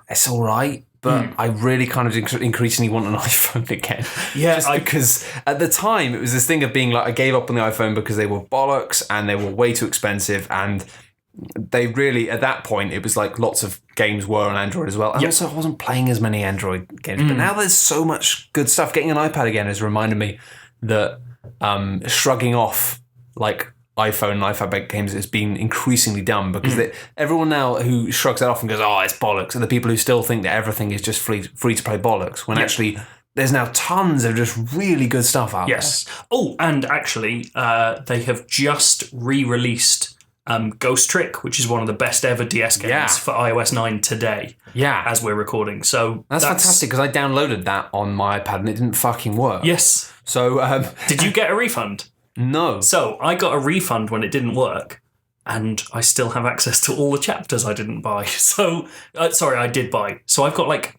Speaker 1: it's all right, but I really kind of increasingly want an iPhone again.
Speaker 2: Yeah,
Speaker 1: just because at the time it was this thing of being like, I gave up on the iPhone because they were bollocks and they were way too expensive, and they really, at that point, it was like lots of games were on Android as well. And also I wasn't playing as many Android games. But now there's so much good stuff. Getting an iPad again has reminded me that shrugging off like iPhone and iPad games has been increasingly dumb, because everyone now who shrugs that off and goes, oh, it's bollocks, and the people who still think that everything is just free to play bollocks, when actually there's now tons of just really good stuff out there.
Speaker 2: Yes. Oh, and actually, they have just re-released Ghost Trick, which is one of the best ever DS games for iOS 9 today.
Speaker 1: Yeah.
Speaker 2: As we're recording. So
Speaker 1: that's fantastic, because I downloaded that on my iPad and it didn't fucking work.
Speaker 2: Yes.
Speaker 1: So
Speaker 2: did you get a refund?
Speaker 1: No.
Speaker 2: So I got a refund when it didn't work, and I still have access to all the chapters I didn't buy. So, I did buy. So I've got like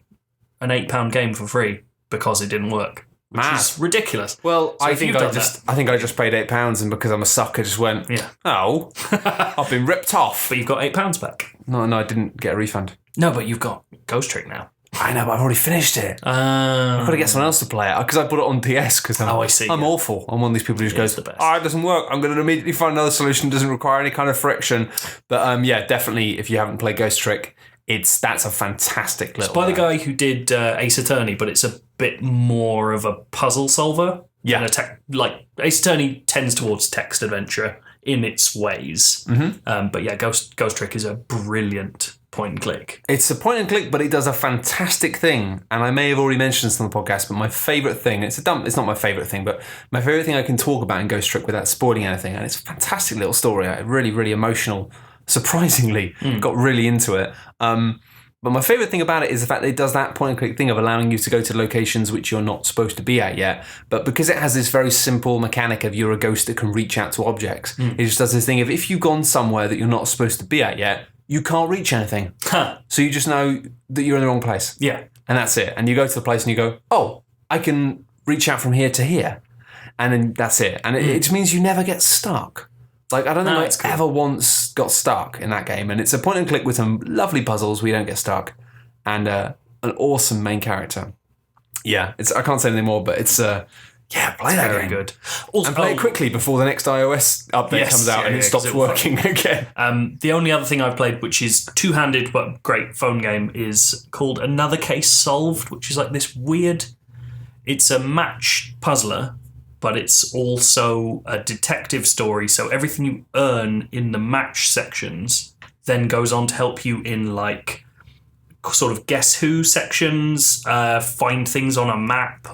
Speaker 2: an £8 game for free because it didn't work. Which is ridiculous.
Speaker 1: Well,
Speaker 2: so
Speaker 1: I think I just paid £8, and because I'm a sucker, just went, oh, I've been ripped off.
Speaker 2: But you've got £8 back.
Speaker 1: No, I didn't get a refund.
Speaker 2: No, but you've got Ghost Trick now.
Speaker 1: I know, but I've already finished it. I've got to get someone else to play it, because I bought it on PS. Because
Speaker 2: I see.
Speaker 1: I'm awful. I'm one of these people who just goes, it doesn't work. I'm going to immediately find another solution. Doesn't require any kind of friction. But definitely, if you haven't played Ghost Trick, that's a fantastic little.
Speaker 2: It's by the guy who did Ace Attorney, but it's a bit more of a puzzle solver.
Speaker 1: Yeah,
Speaker 2: like Ace Attorney tends towards text adventure in its ways. But yeah, Ghost Trick is a brilliant point and click.
Speaker 1: It's a point and click, but it does a fantastic thing. And I may have already mentioned this on the podcast, but my favourite thing, it's not my favourite thing, but my favourite thing I can talk about in Ghost Trick without spoiling anything, and it's a fantastic little story, really, really emotional, surprisingly, got really into it. But my favourite thing about it is the fact that it does that point and click thing of allowing you to go to locations which you're not supposed to be at yet. But because it has this very simple mechanic of you're a ghost that can reach out to objects, it just does this thing of if you've gone somewhere that you're not supposed to be at yet, you can't reach anything. So you just know that you're in the wrong place.
Speaker 2: Yeah.
Speaker 1: And that's it. And you go to the place and you go, oh, I can reach out from here to here. And then that's it. And it just means you never get stuck. Like, I don't think I ever once got stuck in that game. And it's a point and click with some lovely puzzles where you don't get stuck. And an awesome main character. Yeah, I can't say anything more, but it's... play that
Speaker 2: very
Speaker 1: game.
Speaker 2: Good.
Speaker 1: Also, and play it quickly before the next iOS update comes out and it stops working again.
Speaker 2: The only other thing I've played, which is two-handed but great phone game, is called Another Case Solved, which is like this weird... It's a match puzzler, but it's also a detective story. So everything you earn in the match sections then goes on to help you in like sort of Guess Who sections, find things on a map,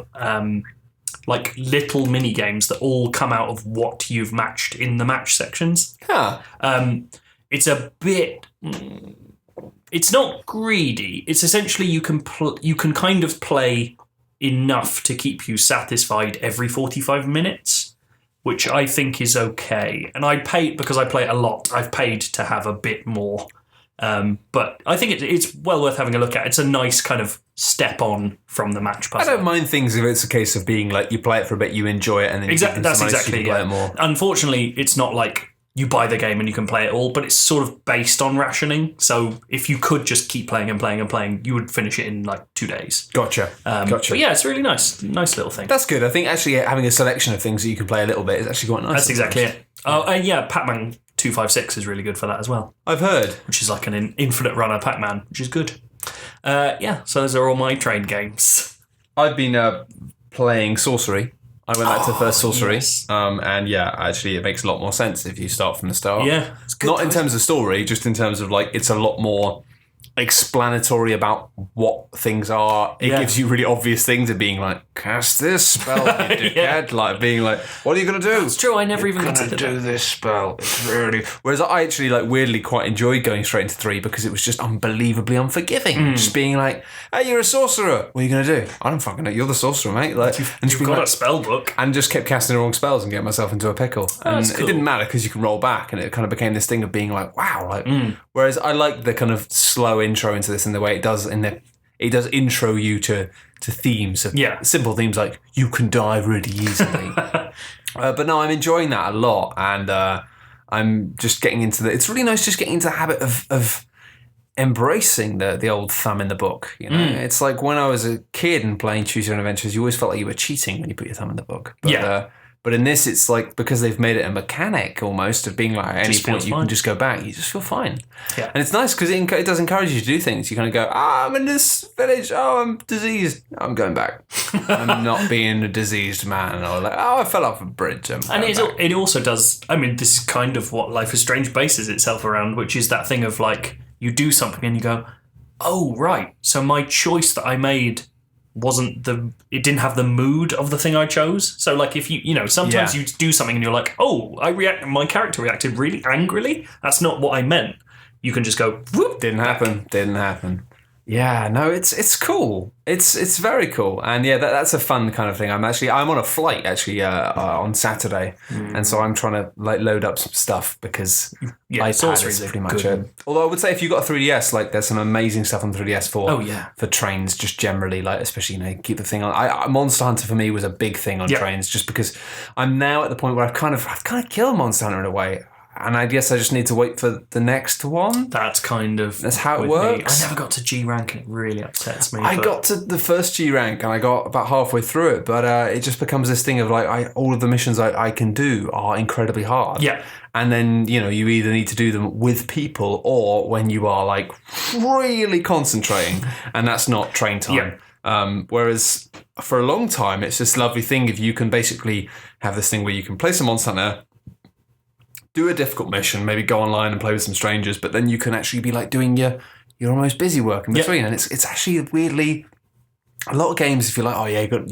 Speaker 2: like little mini games that all come out of what you've matched in the match sections. It's a bit. It's not greedy. It's essentially you can kind of play enough to keep you satisfied every 45 minutes, which I think is okay. And I pay because I play it a lot. I've paid to have a bit more. But I think it's well worth having a look at. It's a nice kind of step on from the match puzzle.
Speaker 1: I don't mind things if it's a case of being like you play it for a bit, you enjoy it, and then
Speaker 2: that's exactly
Speaker 1: play it more.
Speaker 2: Unfortunately, it's not like you buy the game and you can play it all, but it's sort of based on rationing. So if you could just keep playing and playing and playing, you would finish it in like 2 days.
Speaker 1: Gotcha.
Speaker 2: But yeah, it's really nice little thing.
Speaker 1: That's good. I think actually having a selection of things that you can play a little bit is actually quite nice.
Speaker 2: That's exactly it. Oh, and yeah, Pac-Man 256 is really good for that as well.
Speaker 1: I've heard.
Speaker 2: Which is like an infinite runner Pac-Man, which is good. So those are all my train games.
Speaker 1: I've been playing Sorcery. I went back to the first Sorcery.
Speaker 2: Yes.
Speaker 1: And yeah, actually it makes a lot more sense if you start from the start.
Speaker 2: Yeah.
Speaker 1: It's good. Not in terms of story, just in terms of like, it's a lot more explanatory about what things are. It gives you really obvious things of being like, cast this spell, you dickhead. Like being like, what are you going to do?
Speaker 2: It's true, I never even considered
Speaker 1: do this spell. It's really... Whereas I actually like weirdly quite enjoyed going straight into 3 because it was just unbelievably unforgiving. Just being like, hey, you're a sorcerer. What are you going to do? I don't fucking know. You're the sorcerer, mate. Like,
Speaker 2: you've got a spell book.
Speaker 1: And just kept casting the wrong spells and getting myself into a pickle. And it didn't matter because you can roll back, and it kind of became this thing of being like, wow. Like, whereas I like the kind of slow intro into this in the way it does it does intro you to themes, simple themes like you can die really easily. But no, I'm enjoying that a lot, and I'm just getting into it's really nice just getting into the habit of embracing the old thumb in the book. You know, it's like when I was a kid and playing Choose Your Own Adventures, you always felt like you were cheating when you put your thumb in the book. But, but in this, it's like because they've made it a mechanic almost of being like at any point you can just go back. You just feel fine. Yeah. And it's nice because it does encourage you to do things. You kind of go, I'm in this village. Oh, I'm diseased. I'm going back. I'm not being a diseased man. Or like, I fell off a bridge. And
Speaker 2: it also does. I mean, this is kind of what Life is Strange bases itself around, which is that thing of like you do something and you go, oh right, so my choice that I made it didn't have the mood of the thing I chose. So like if sometimes you do something and you're like, oh, my character reacted really angrily. That's not what I meant. You can just go, whoop.
Speaker 1: Didn't happen. Yeah, no, it's cool. It's very cool, and that's a fun kind of thing. I'm on a flight on Saturday, and so I'm trying to like load up some stuff because iPad is pretty much it. Although I would say if you've got a 3DS, like there's some amazing stuff on 3DS for trains, just generally, like especially keep the thing on. Monster Hunter for me was a big thing on trains, just because I'm now at the point where I've kind of killed Monster Hunter in a way. And I guess I just need to wait for the next one.
Speaker 2: That's how it
Speaker 1: works.
Speaker 2: I never got to G rank and it really upsets me.
Speaker 1: I got to the first G rank and I got about halfway through it, but it just becomes this thing of like all of the missions I can do are incredibly hard.
Speaker 2: Yeah.
Speaker 1: And then, you either need to do them with people or when you are like really concentrating, and that's not train time. Yeah. Whereas for a long time, it's this lovely thing if you can basically have this thing where you can play some Monster Hunter, do a difficult mission, maybe go online and play with some strangers, but then you can actually be like doing your almost busy work in between. And it's actually weirdly a lot of games. If you're like, oh yeah, you got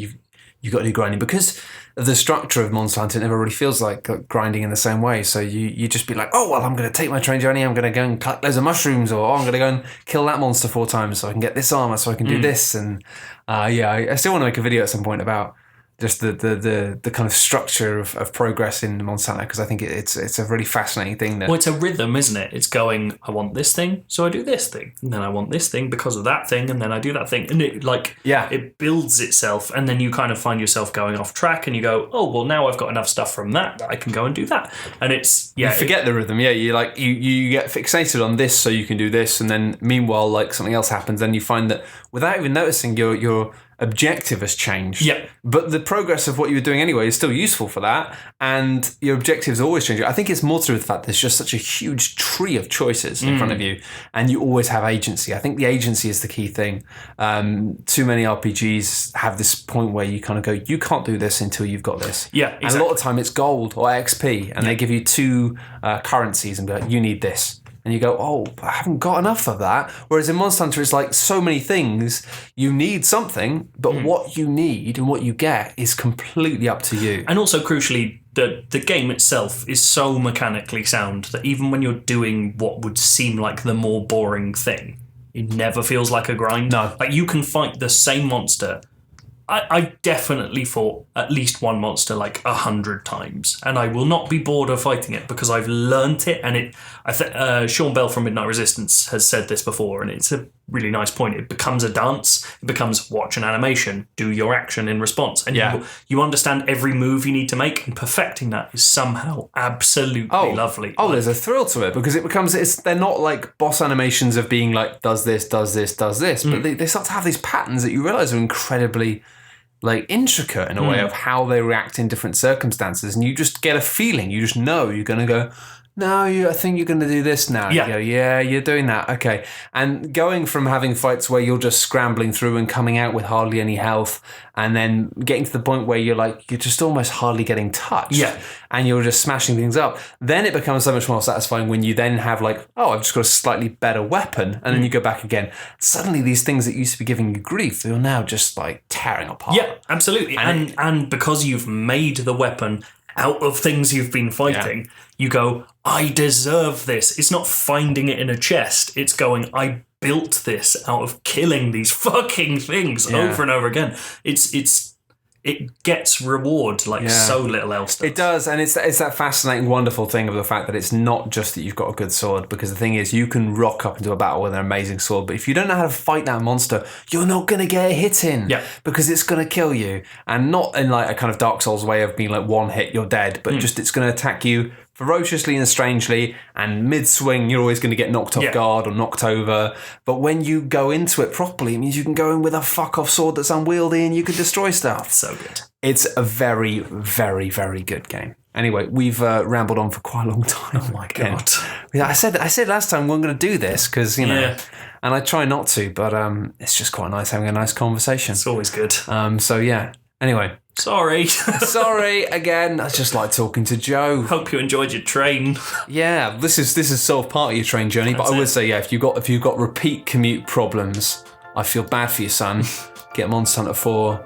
Speaker 1: to do grinding because of the structure of Monster Hunter. It never really feels like grinding in the same way. So you just be like, oh well, I'm going to take my train journey. I'm going to go and collect loads of mushrooms, or I'm going to go and kill that monster 4 times so I can get this armor, so I can do this. And I still want to make a video at some point about just the kind of structure of progress in Monster Hunter, because I think it's a really fascinating thing.
Speaker 2: Well, it's a rhythm, isn't it? It's going, I want this thing, so I do this thing, and then I want this thing because of that thing, and then I do that thing, and it builds itself, and then you kind of find yourself going off track, and you go, oh well, now I've got enough stuff from that I can go and do that, and it's
Speaker 1: you forget the rhythm. You get fixated on this, so you can do this, and then meanwhile like something else happens, and you find that without even noticing your objective has changed.
Speaker 2: Yeah.
Speaker 1: But the progress of what you were doing anyway is still useful for that, and your objectives always change. I think it's more to do with the fact there's just such a huge tree of choices in front of you, and you always have agency. I think the agency is the key thing. Too many RPGs have this point where you kind of go, you can't do this until you've got this.
Speaker 2: Yeah, exactly.
Speaker 1: And a lot of time it's gold or XP, and they give you 2 currencies and be like, you need this. And you go, oh, I haven't got enough of that. Whereas in Monster Hunter, it's like so many things. You need something, but what you need and what you get is completely up to you.
Speaker 2: And also, crucially, the game itself is so mechanically sound that even when you're doing what would seem like the more boring thing, it never feels like a grind.
Speaker 1: No.
Speaker 2: Like, you can fight the same monster. I definitely fought at least one monster like 100 times, and I will not be bored of fighting it because I've learnt it. And Sean Bell from Midnight Resistance has said this before, and it's a really nice point. It becomes a dance. It becomes watch an animation, do your action in response, and you understand every move you need to make. And perfecting that is somehow absolutely lovely.
Speaker 1: Oh, there's a thrill to it because it becomes they're not like boss animations of being like does this, but they start to have these patterns that you realise are incredibly like intricate in a way of how they react in different circumstances, and you just get a feeling. You just know you're going to go, no, I think you're going to do this now.
Speaker 2: Yeah.
Speaker 1: You go, yeah, you're doing that. Okay. And going from having fights where you're just scrambling through and coming out with hardly any health, and then getting to the point where you're just almost hardly getting touched.
Speaker 2: Yeah.
Speaker 1: And you're just smashing things up. Then it becomes so much more satisfying when you then have like, oh, I've just got a slightly better weapon. And then you go back again. Suddenly these things that used to be giving you grief, they're now just like tearing apart.
Speaker 2: Yeah, absolutely. And because you've made the weapon out of things you've been fighting, you go, I deserve this. It's not finding it in a chest. It's going, I built this out of killing these fucking things over and over again. It gets reward like so little else does.
Speaker 1: It does, and it's that fascinating, wonderful thing of the fact that it's not just that you've got a good sword, because the thing is, you can rock up into a battle with an amazing sword, but if you don't know how to fight that monster, you're not going to get a hit in, because it's going to kill you, and not in like a kind of Dark Souls way of being like one hit, you're dead, but just it's going to attack you ferociously and strangely, and mid-swing you're always going to get knocked off guard or knocked over. But when you go into it properly, it means you can go in with a fuck-off sword that's unwieldy and you can destroy stuff.
Speaker 2: So good.
Speaker 1: It's a very, very, very good game. Anyway, we've rambled on for quite a long time.
Speaker 2: Oh my God.
Speaker 1: I said last time we're going to do this because, and I try not to, but it's just quite nice having a nice conversation.
Speaker 2: It's always good.
Speaker 1: Anyway.
Speaker 2: Sorry
Speaker 1: again. I just like talking to Joe.
Speaker 2: Hope you enjoyed your train.
Speaker 1: Yeah, this is sort of part of your train journey, but I would say, if you've got repeat commute problems, I feel bad for you, son. Get them on Santa 4.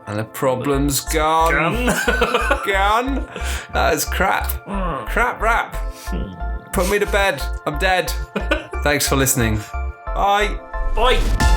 Speaker 1: And the problem's gone. Gone. That is crap. Crap rap. Put me to bed. I'm dead. Thanks for listening. Bye.
Speaker 2: Bye.